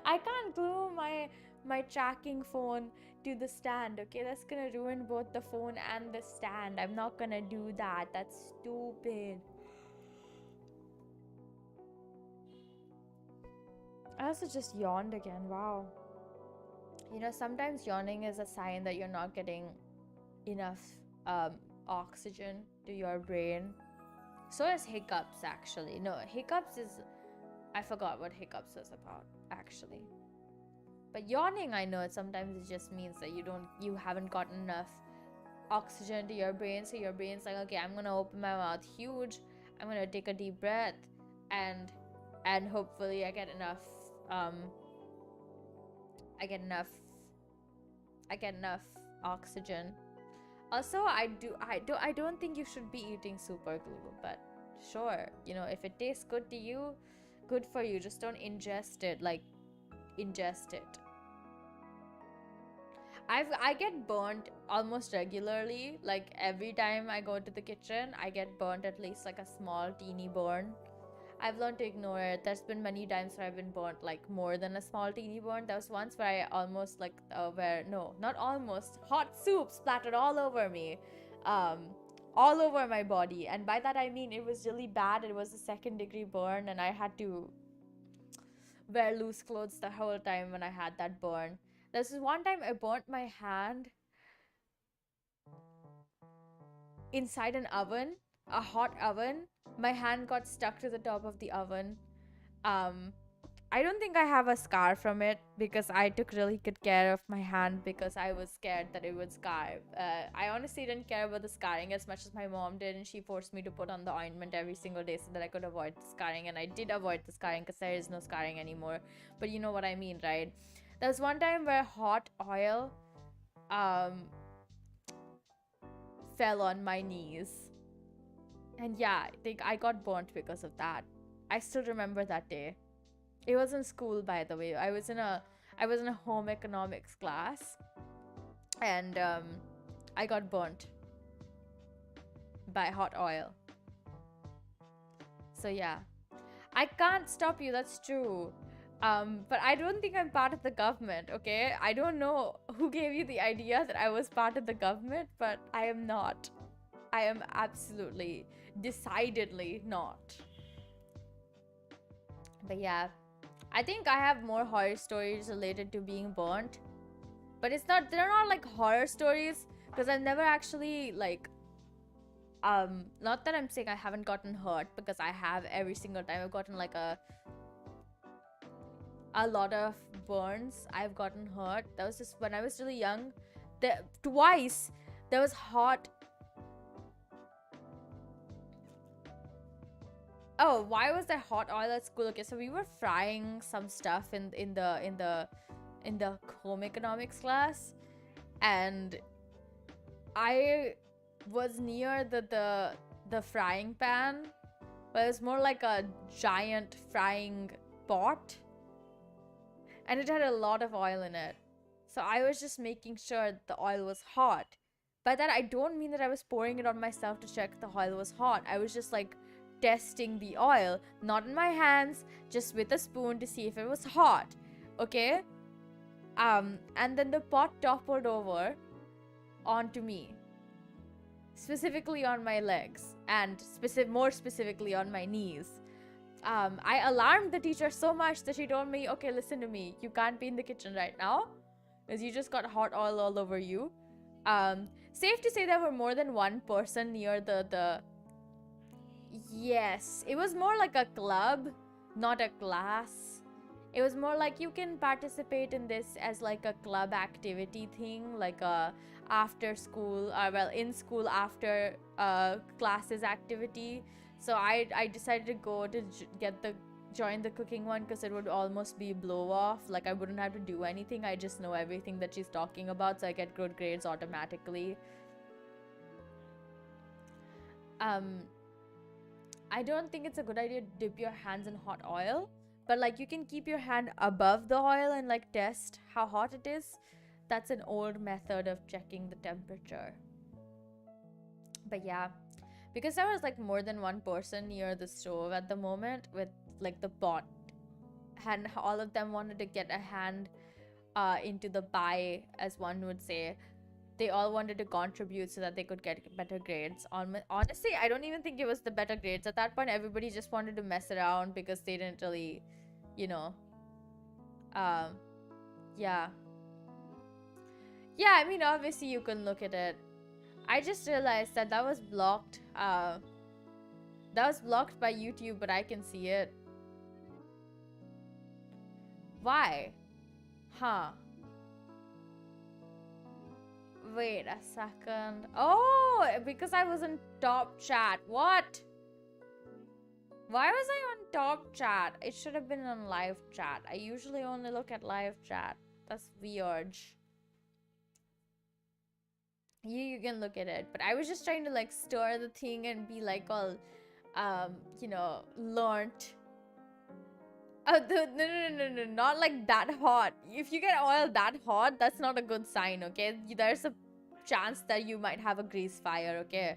I can't glue my tracking phone to the stand, okay? That's gonna ruin both the phone and the stand. I'm not gonna do that. That's stupid. I also just yawned again. Wow. You know, sometimes yawning is a sign that you're not getting enough oxygen to your brain. So is hiccups, actually. No, hiccups is... I forgot what hiccups was about, actually. But yawning, I know, sometimes it just means that you haven't gotten enough oxygen to your brain. So your brain's like, okay, I'm gonna open my mouth huge. I'm gonna take a deep breath, and hopefully I get enough oxygen. Also, I don't think you should be eating super glue, but sure, you know, if it tastes good to you, good for you. Just don't ingest it. I get burnt almost regularly. Like every time I go to the kitchen, I get burnt at least like a small teeny burn. I've learned to ignore it. There's been many times where I've been burnt like more than a small teeny burn. There was once where I almost like not almost, hot soup splattered all over me, um, all over my body, and by that I mean it was really bad. It was a second-degree burn, and I had to wear loose clothes the whole time when I had that burn. This is one time I burnt my hand inside an oven, a hot oven. My hand got stuck to the top of the oven. I don't think I have a scar from it because I took really good care of my hand because I was scared that it would scar. I honestly didn't care about the scarring as much as my mom did, and she forced me to put on the ointment every single day so that I could avoid the scarring, and I did avoid the scarring because there is no scarring anymore. But you know what I mean, right? There was one time where hot oil fell on my knees, and yeah, I think I got burnt because of that. I still remember that day. It was in school, by the way. I was in a home economics class, and I got burnt by hot oil. So yeah, I can't stop you. That's true. But I don't think I'm part of the government. Okay, I don't know who gave you the idea that I was part of the government, but I am not. I am absolutely, decidedly not. But yeah, I think I have more horror stories related to being burnt, but they're not like horror stories because I've never actually like, not that I'm saying I haven't gotten hurt, because I have every single time. I've gotten like a lot of burns. I've gotten hurt. That was just when I was really young. Twice there was hot. Oh, why was there hot oil at school? Okay, so we were frying some stuff in the home economics class, and I was near the frying pan, but it was more like a giant frying pot. and it had a lot of oil in it. So I was just making sure the oil was hot. By that, I don't mean that I was pouring it on myself to check the oil was hot. I was just like testing the oil, not in my hands, just with a spoon to see if it was hot. Okay? And then the pot toppled over onto me, specifically on my legs, and more specifically on my knees. I alarmed the teacher so much that she told me, okay, listen to me, you can't be in the kitchen right now because you just got hot oil all over you. Safe to say there were more than one person near the Yes, it was more like a club, not a class. It was more like you can participate in this as like a club activity thing, like a after school, in school after classes activity. So I decided to go to join the cooking one because it would almost be blow off. Like I wouldn't have to do anything. I just know everything that she's talking about, so I get good grades automatically. I don't think it's a good idea to dip your hands in hot oil, but like you can keep your hand above the oil and like test how hot it is. That's an old method of checking the temperature. But yeah, because there was like more than one person near the stove at the moment with like the pot, and all of them wanted to get a hand into the pie, as one would say. They all wanted to contribute so that they could get better grades. Honestly, I don't even think it was the better grades. At that point, everybody just wanted to mess around because they didn't really, you know, yeah. Yeah, I mean, obviously you can look at it. I just realized that was blocked. That was blocked by YouTube, but I can see it. Why? Huh. Wait a second. Oh, because I was in top chat. What? Why was I on top chat? It should have been on live chat. I usually only look at live chat. That's weird. You can look at it. But I was just trying to like stir the thing and be like all, you know, learnt. Oh, no, not like that hot. If you get oil that hot, that's not a good sign, okay? There's a chance that you might have a grease fire, okay?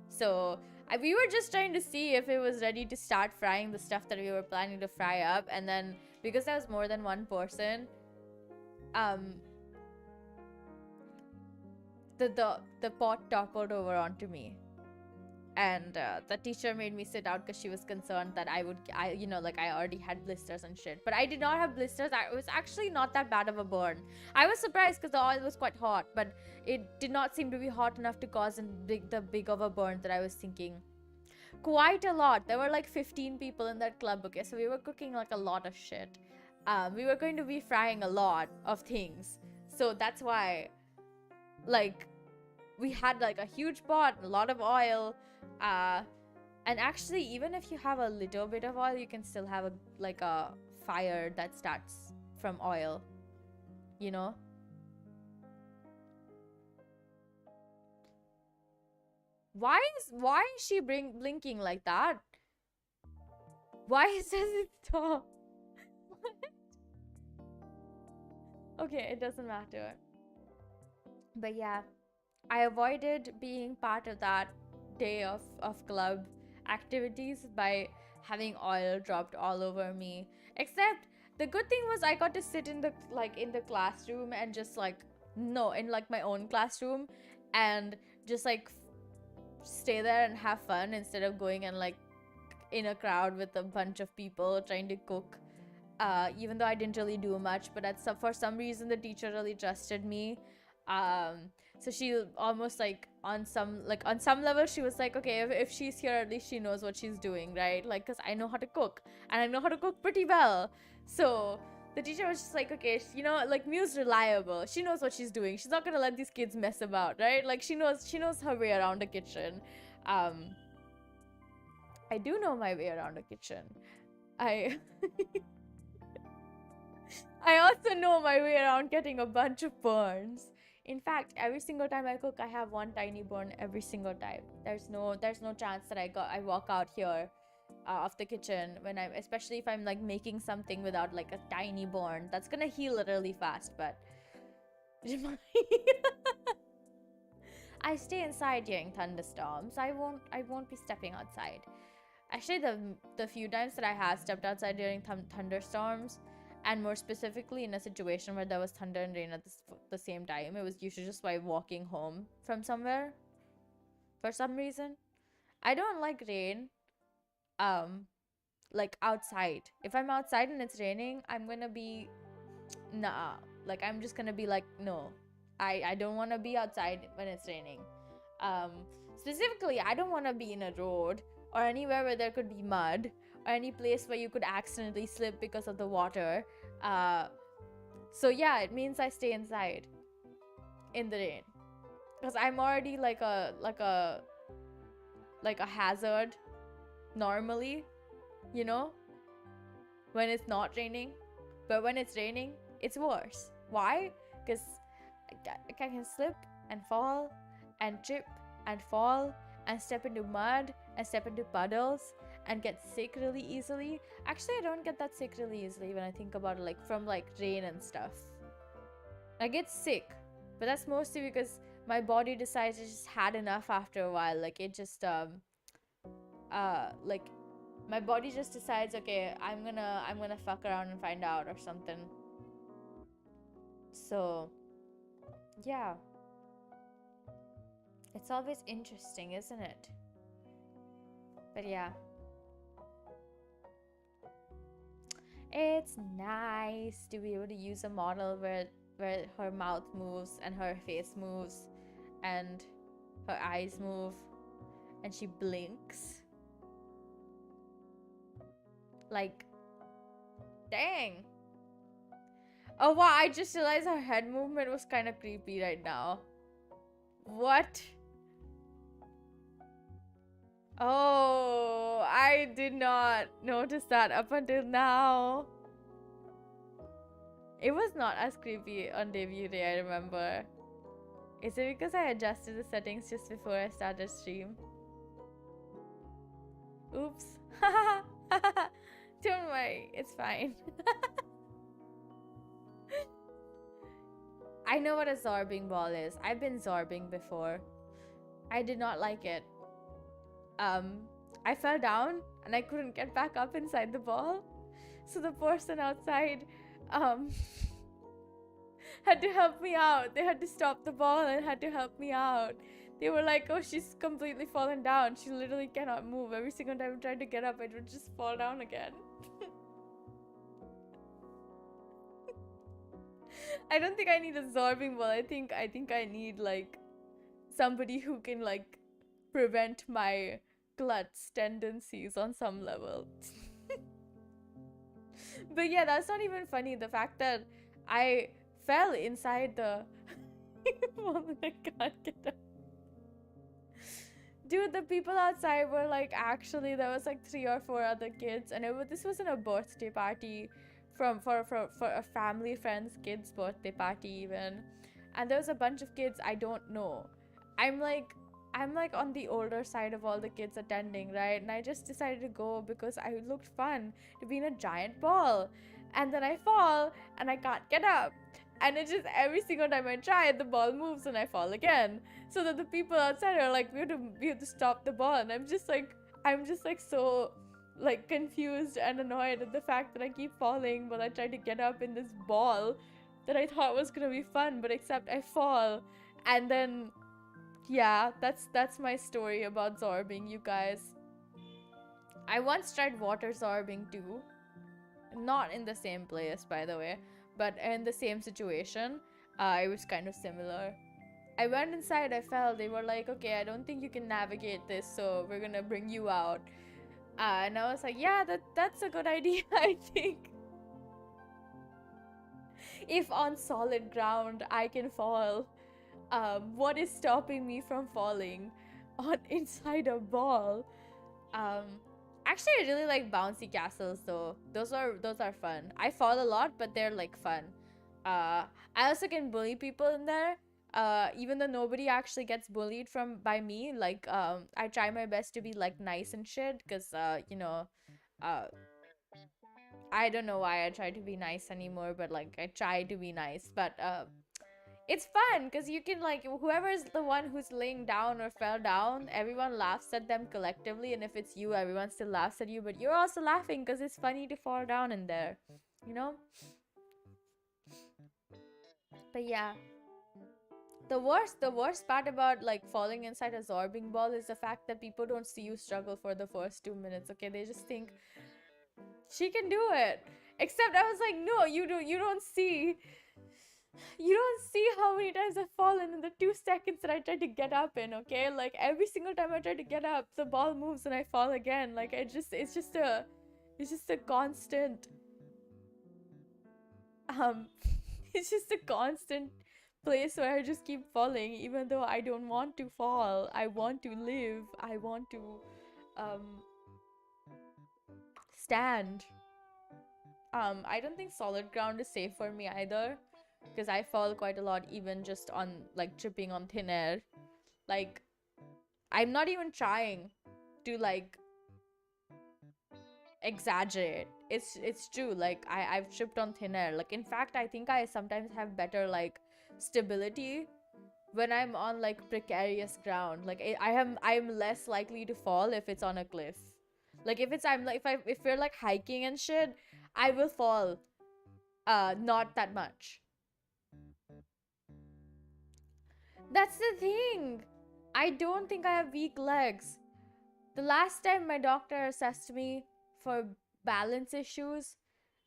So, we were just trying to see if it was ready to start frying the stuff that we were planning to fry up. And then, because there was more than one person, the pot toppled over onto me. And the teacher made me sit out because she was concerned that I already had blisters and shit. But I did not have blisters. It was actually not that bad of a burn. I was surprised because the oil was quite hot, but it did not seem to be hot enough to cause the big of a burn that I was thinking. Quite a lot. There were like 15 people in that club, okay? So we were cooking like a lot of shit. We were going to be frying a lot of things. So that's why, like, we had like a huge pot, a lot of oil. And actually, even if you have a little bit of oil, you can still have a fire that starts from oil, you know? Why is she blinking like that? Why says it stop? Okay, it doesn't matter. But yeah, I avoided being part of that day of club activities by having oil dropped all over me. Except the good thing was I got to sit in the classroom and just in my own classroom and just stay there and have fun instead of going and in a crowd with a bunch of people trying to cook. Even though I didn't really do much, but for some reason the teacher really trusted me. So she almost on some level she was like, okay, if she's here, at least she knows what she's doing, right? Because I know how to cook and I know how to cook pretty well. So the teacher was just like, okay, Miu's reliable. She knows what she's doing. She's not gonna let these kids mess about, right? she knows her way around a kitchen. I do know my way around a kitchen. I also know my way around getting a bunch of burns. In fact, every single time I cook, I have one tiny burn every single time. There's no chance that I walk out here of the kitchen when I'm, especially if I'm like making something without like a tiny burn. That's gonna heal really fast, but I stay inside during thunderstorms. I won't be stepping outside. Actually, the few times that I have stepped outside during thunderstorms, and more specifically in a situation where there was thunder and rain at the same time, it was usually just by walking home from somewhere. For some reason, I don't like rain. Like outside. If I'm outside and it's raining, I'm gonna be nah. Like I'm just gonna be like no. I don't want to be outside when it's raining. Um, Specifically, I don't want to be in a road or anywhere where there could be mud or any place where you could accidentally slip because of the water. So yeah, it means I stay inside in the rain because I'm already like a hazard normally, you know, when it's not raining. But when it's raining, it's worse. Why? Because I can slip and fall and trip and fall and step into mud and step into puddles and get sick really easily. Actually, I don't get that sick really easily when I think about it, like from like rain and stuff. I get sick, but that's mostly because my body decides it just had enough after a while. Like it just like my body just decides, okay, I'm gonna fuck around and find out or something. So yeah, it's always interesting, isn't it? But yeah, it's nice to be able to use a model where her mouth moves and her face moves and her eyes move and she blinks. Like, dang. Oh wow, I just realized her head movement was kind of creepy right now. What? Oh, I did not notice that up until now. It was not as creepy on debut day, I remember. Is it because I adjusted the settings just before I started stream? Oops. Don't worry, it's fine. I know what a zorbing ball is. I've been zorbing before. I did not like it. I fell down and I couldn't get back up inside the ball. So the person outside had to help me out. They had to stop the ball and had to help me out. They were like, oh, she's completely fallen down. She literally cannot move. Every single time I tried to get up, it would just fall down again. I don't think I need a zorbing ball. I think I need like somebody who can like prevent my klutz tendencies on some level. But yeah, that's not even funny. The fact that I fell inside the ball and I can't get up. Dude, the people outside were like, actually, there was like 3 or 4 other kids, and this wasn't a birthday party for a family friend's kid's birthday party even, and there was a bunch of kids I don't know. I'm like on the older side of all the kids attending, right? And I just decided to go because I looked fun to be in a giant ball, and then I fall and I can't get up. And it just every single time I try it, the ball moves and I fall again. So that the people outside are like, we have to stop the ball. And I'm just like so like confused and annoyed at the fact that I keep falling while I try to get up in this ball that I thought was gonna be fun, but except I fall. And then yeah, that's my story about zorbing, you guys. I once tried water zorbing too. Not in the same place, by the way, but in the same situation. It was kind of similar. I went inside, I fell. They were like, okay, I don't think you can navigate this, so we're gonna bring you out. And I was like, yeah, that's a good idea, I think. If on solid ground I can fall, what is stopping me from falling on inside a ball? Actually, I really like bouncy castles though. Those are fun. I fall a lot, but they're like fun. I also can bully people in there. even though nobody actually gets bullied by me, like I try my best to be like nice and shit, because uh I don't know why I try to be nice anymore, but like I try to be nice. But it's fun because you can, like, whoever's the one who's laying down or fell down, everyone laughs at them collectively, and if it's you, everyone still laughs at you, but you're also laughing because it's funny to fall down in there, you know? But yeah, the worst part about like falling inside a zorbing ball is the fact that people don't see you struggle for the first 2 minutes. Okay, they just think she can do it. Except I was like, no, you don't see how many times I've fallen in the 2 seconds that I tried to get up in. Okay, like every single time I try to get up, the ball moves and I fall again. Like it's just a constant um it's just a constant place where I just keep falling, even though I don't want to fall. I want to live. I want to um stand. I don't think solid ground is safe for me either, because I fall quite a lot, even just on like tripping on thin air. Like, I'm not even trying to like exaggerate. It's true. Like I've tripped on thin air. Like, in fact, I think I sometimes have better like stability when I'm on like precarious ground. Like I'm less likely to fall if it's on a cliff. Like if we're like hiking and shit, I will fall. Not that much. That's the thing. I don't think I have weak legs. The last time my doctor assessed me for balance issues,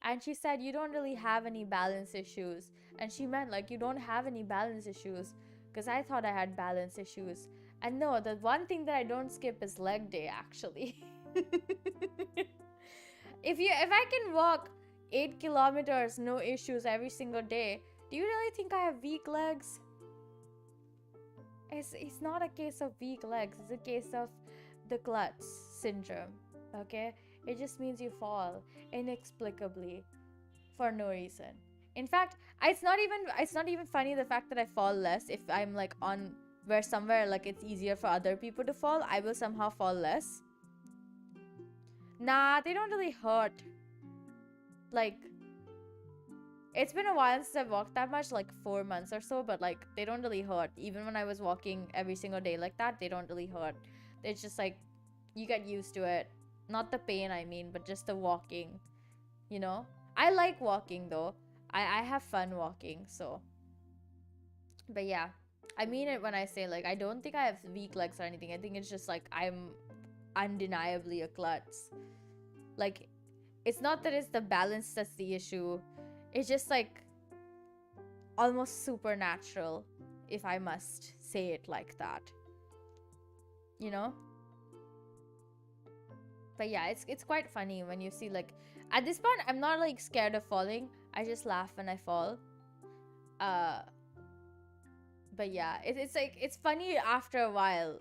and she said, you don't really have any balance issues. And she meant like you don't have any balance issues, because I thought I had balance issues. And no, the one thing that I don't skip is leg day, actually. If I can walk 8 kilometers no issues every single day, do you really think I have weak legs? It's not a case of weak legs, it's a case of the klutz syndrome. Okay, it just means you fall inexplicably for no reason. In fact, it's not even funny the fact that I fall less. If I'm like on where somewhere like it's easier for other people to fall, I will somehow fall less. Nah, they don't really hurt. Like, it's been a while since I've walked that much, like 4 months or so, but like they don't really hurt. Even when I was walking every single day like that, they don't really hurt. It's just like you get used to it. Not the pain, I mean, but just the walking, you know? I like walking though. I have fun walking, so. But yeah, I mean it when I say like I don't think I have weak legs or anything. I think it's just like I'm undeniably a klutz. Like, it's not that it's the balance that's the issue. It's just like almost supernatural, if I must say it like that. You know? But yeah, it's quite funny when you see like at this point I'm not like scared of falling. I just laugh when I fall. But yeah, it's like it's funny after a while.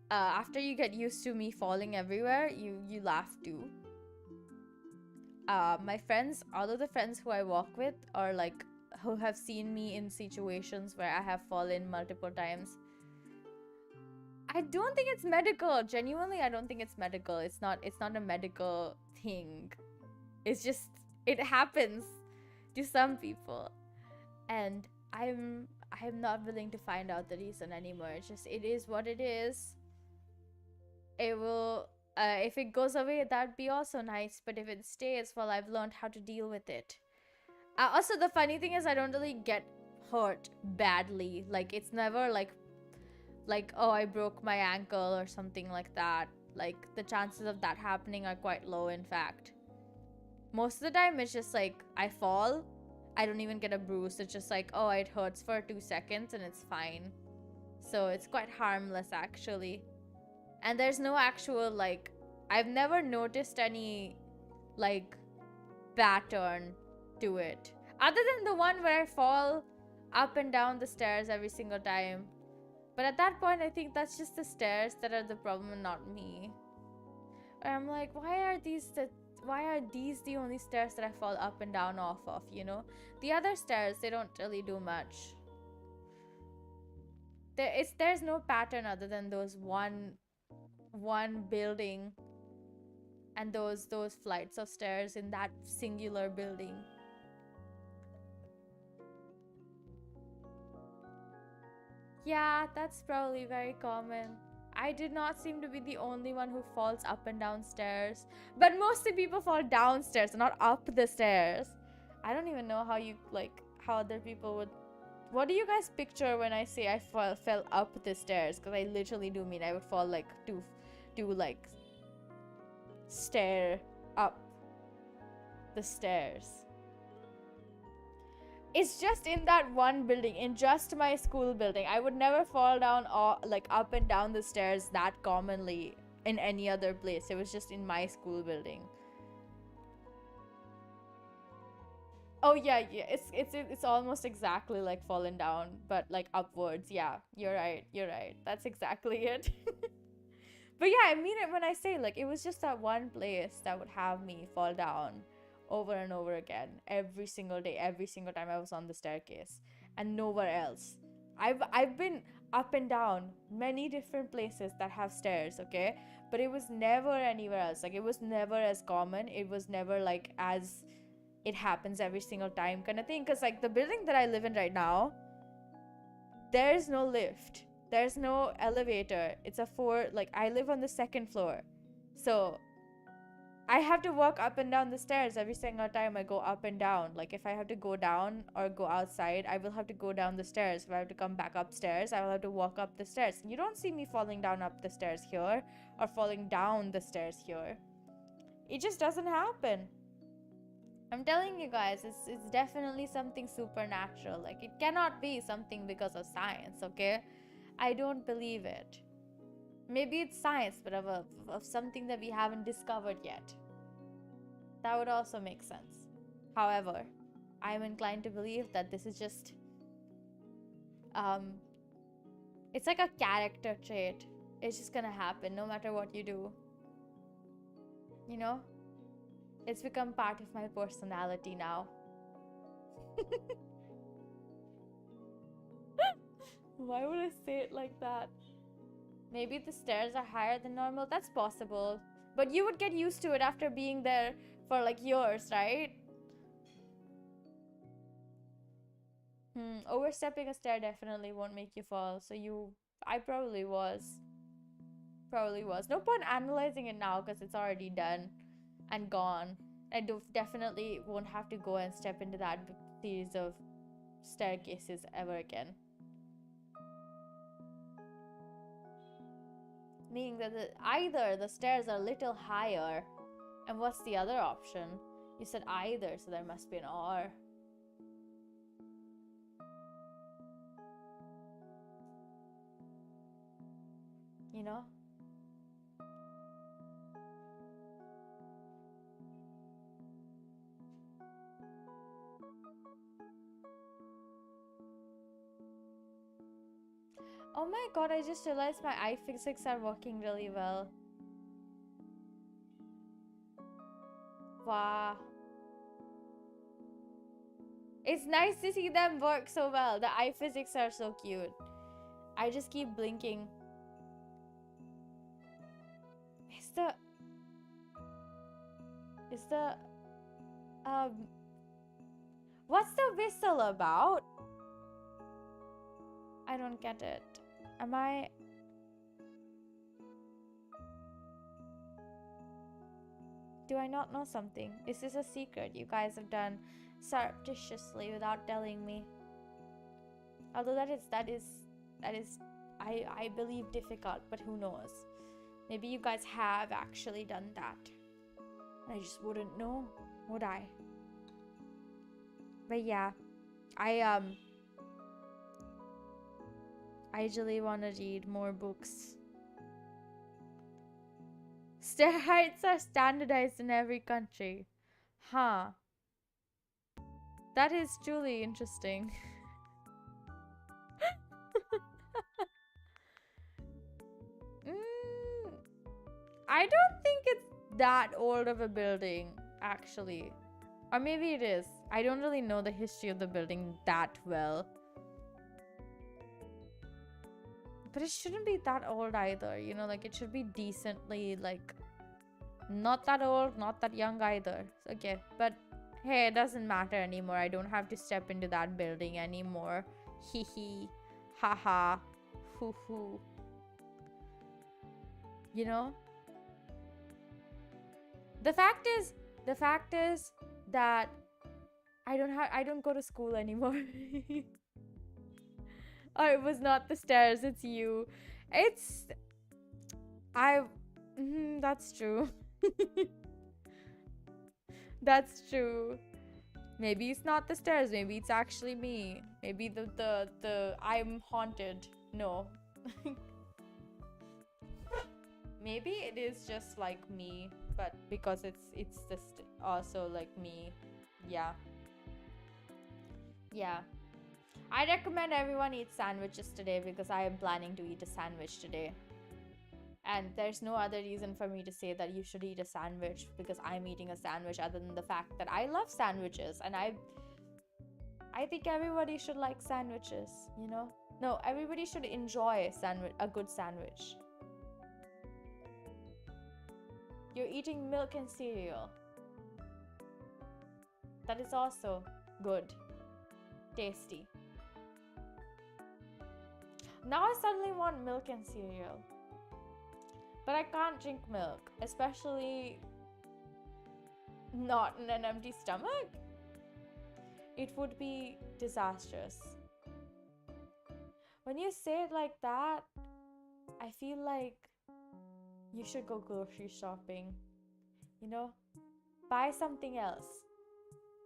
After you get used to me falling everywhere, you laugh too. My friends, all of the friends who I walk with, or like who have seen me in situations where I have fallen multiple times, I don't think it's medical. Genuinely, I don't think it's medical. It's not a medical thing. It's just it happens to some people. And I'm not willing to find out the reason anymore. It's just it is what it is. It will if it goes away, that'd be also nice, but if it stays, well, I've learned how to deal with it. Also, the funny thing is I don't really get hurt badly. Like, it's never like oh, I broke my ankle or something like that. Like, the chances of that happening are quite low, in fact. Most of the time it's just like I fall, I don't even get a bruise. It's just like, oh, it hurts for 2 seconds and it's fine. So it's quite harmless, actually. And there's no actual like I've never noticed any like pattern to it, other than the one where I fall up and down the stairs every single time. But at that point, I think that's just the stairs that are the problem and not me. Or I'm like, why are these the only stairs that I fall up and down off of, you know? The other stairs, they don't really do much. There's no pattern other than those one building and those flights of stairs in that singular building. Yeah, that's probably very common. I did not seem to be the only one who falls up and down stairs. But mostly people fall downstairs, not up the stairs. I don't even know how you, like, how other people would... What do you guys picture when I say I fell up the stairs? Because I literally do mean I would fall, like, like, stare up the stairs. It's just in that one building, in just my school building. I would never fall down or like up and down the stairs that commonly in any other place. It was just in my school building. Oh yeah, it's almost exactly like falling down, but like upwards. Yeah, you're right. That's exactly it. But yeah, I mean it when I say like it was just that one place that would have me fall down over and over again every single day, every single time I was on the staircase, and nowhere else. I've been up and down many different places that have stairs, okay? But it was never anywhere else. Like it was never as common. It was never like as it happens every single time kind of thing. Because like the building that I live in right now, there's no lift. There's no elevator. It's a like I live on the second floor. So I have to walk up and down the stairs every single time I go up and down. Like if I have to go down or go outside, I will have to go down the stairs. If I have to come back upstairs, I will have to walk up the stairs. You don't see me falling down up the stairs here or falling down the stairs here. It just doesn't happen. I'm telling you guys, it's definitely something supernatural. Like it cannot be something because of science, okay? I don't believe it. Maybe it's science, but of something that we haven't discovered yet. That would also make sense. However, I'm inclined to believe that this is just... it's like a character trait. It's just gonna happen no matter what you do. You know? It's become part of my personality now. Why would I say it like that? Maybe the stairs are higher than normal. That's possible. But you would get used to it after being there for like years, right? Overstepping a stair definitely won't make you fall. So I probably was. No point analyzing it now because it's already done and gone. I definitely won't have to go and step into that series of staircases ever again. Meaning that either the stairs are a little higher, and what's the other option? You said either, so there must be an or. You know? Oh my god, I just realized my eye physics are working really well. Wow. It's nice to see them work so well. The eye physics are so cute. I just keep blinking. What's the whistle about? I don't get it. Am I... Do I not know something? Is this a secret you guys have done surreptitiously without telling me? Although that is I believe difficult, but who knows? Maybe you guys have actually done that. I just wouldn't know, would I? But yeah, I usually want to read more books. Stair heights are standardized in every country. Huh. That is truly interesting. I don't think it's that old of a building, actually. Or maybe it is. I don't really know the history of the building that well. But it shouldn't be that old either, you know, like it should be decently, like, not that old, not that young either. Okay, but hey, it doesn't matter anymore. I don't have to step into that building anymore. Hee hee, haha, hoo hoo. You know? The fact is that I don't go to school anymore. Oh, it was not the stairs, it's you. It's that's true. That's true. Maybe it's not the stairs, maybe it's actually me. Maybe the I'm haunted. No. Maybe it is just like me, but because it's just also like me. Yeah. Yeah. I recommend everyone eat sandwiches today because I am planning to eat a sandwich today. And there's no other reason for me to say that you should eat a sandwich because I'm eating a sandwich other than the fact that I love sandwiches and I think everybody should like sandwiches, you know? No, everybody should enjoy a good sandwich. You're eating milk and cereal. That is also good. Tasty. Now I suddenly want milk and cereal. But I can't drink milk, especially not in an empty stomach. It would be disastrous. When you say it like that, I feel like you should go grocery shopping. You know? Buy something else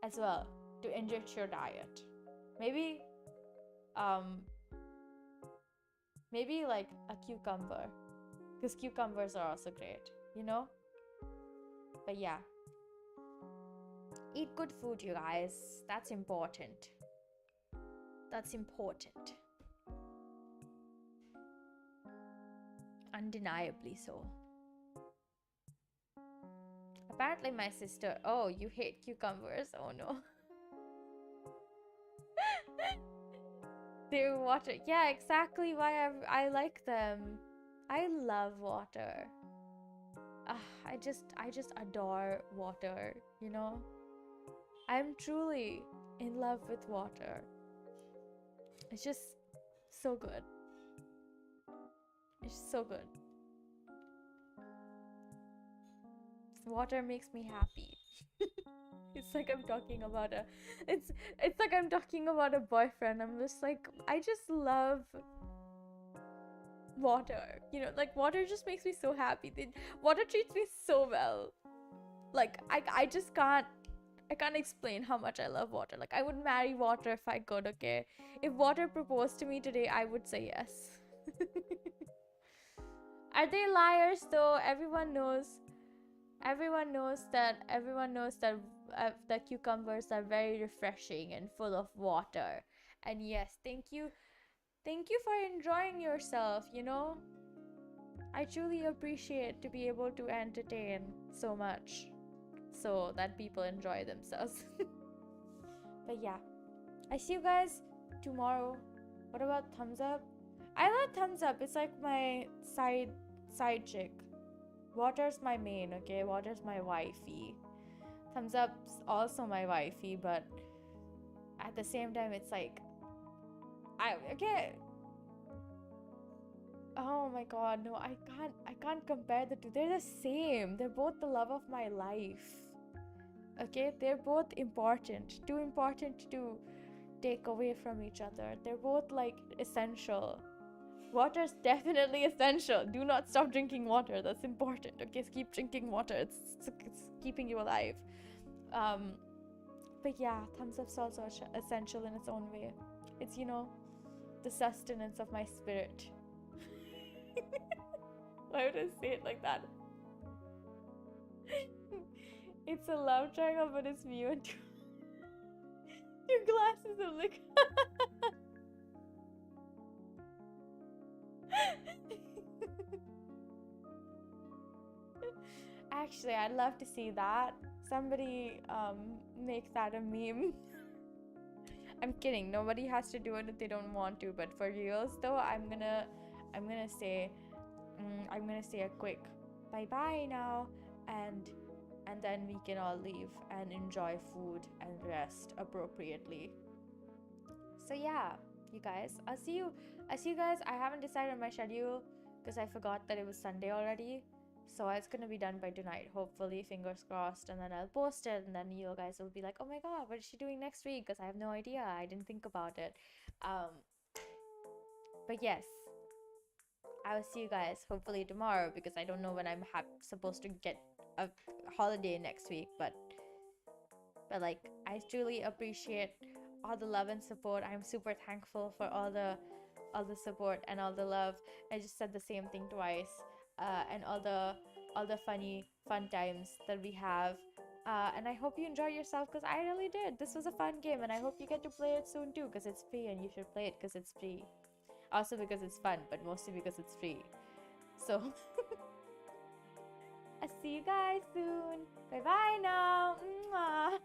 as well to enrich your diet. Maybe like a cucumber. Because cucumbers are also great, you know? But yeah. Eat good food, you guys. That's important. That's important. Undeniably so. Apparently my sister... Oh, you hate cucumbers? Oh no. They're water. Yeah, exactly why I like them. I love water. I just adore water, you know? I'm truly in love with water. It's just so good. It's so good. Water makes me happy. It's like I'm talking about it's like I'm talking about a boyfriend. I'm just like, I just love water. You know, like water just makes me so happy. Water treats me so well. Like I just can't explain how much I love water. Like I would marry water if I could, okay? If water proposed to me today, I would say yes. Are they liars though? Everyone knows that the cucumbers are very refreshing and full of water. And yes, thank you for enjoying yourself, you know? I truly appreciate to be able to entertain so much so that people enjoy themselves. But yeah, I see you guys tomorrow. What about thumbs up? I love thumbs up. It's like my side chick. Water's my main, okay? Water's my wifey. Thumbs up's also my wifey, but at the same time it's like okay. Oh my god, no, I can't compare the two. They're the same. They're both the love of my life. Okay? They're both important. Too important to take away from each other. They're both like essential. Water's definitely essential. Do not stop drinking water. That's important. Okay, keep drinking water. It's keeping you alive. But yeah, thumbs up's also essential in its own way. It's, you know, the sustenance of my spirit. Why would I say it like that? It's a love triangle, but it's me and your glasses are like. Actually, I'd love to see that. Somebody make that a meme. I'm kidding. Nobody has to do it if they don't want to. But for reals, though, I'm I'm gonna say a quick bye now, and then we can all leave and enjoy food and rest appropriately. So yeah, you guys, I'll see you guys. I haven't decided on my schedule because I forgot that it was Sunday already. So it's gonna be done by tonight, hopefully, fingers crossed, and then I'll post it, and then you guys will be like, oh my god, what is she doing next week? Because I have no idea, I didn't think about it. But yes, I will see you guys hopefully tomorrow, because I don't know when I'm supposed to get a holiday next week, but like, I truly appreciate all the love and support. I'm super thankful for all the support and all the love. I just said the same thing twice. And all the fun times that we have. And I hope you enjoy yourself, because I really did. This was a fun game, and I hope you get to play it soon too, because it's free, and you should play it because it's free. Also because it's fun, but mostly because it's free. So I'll see you guys soon. Bye bye now. Mwah.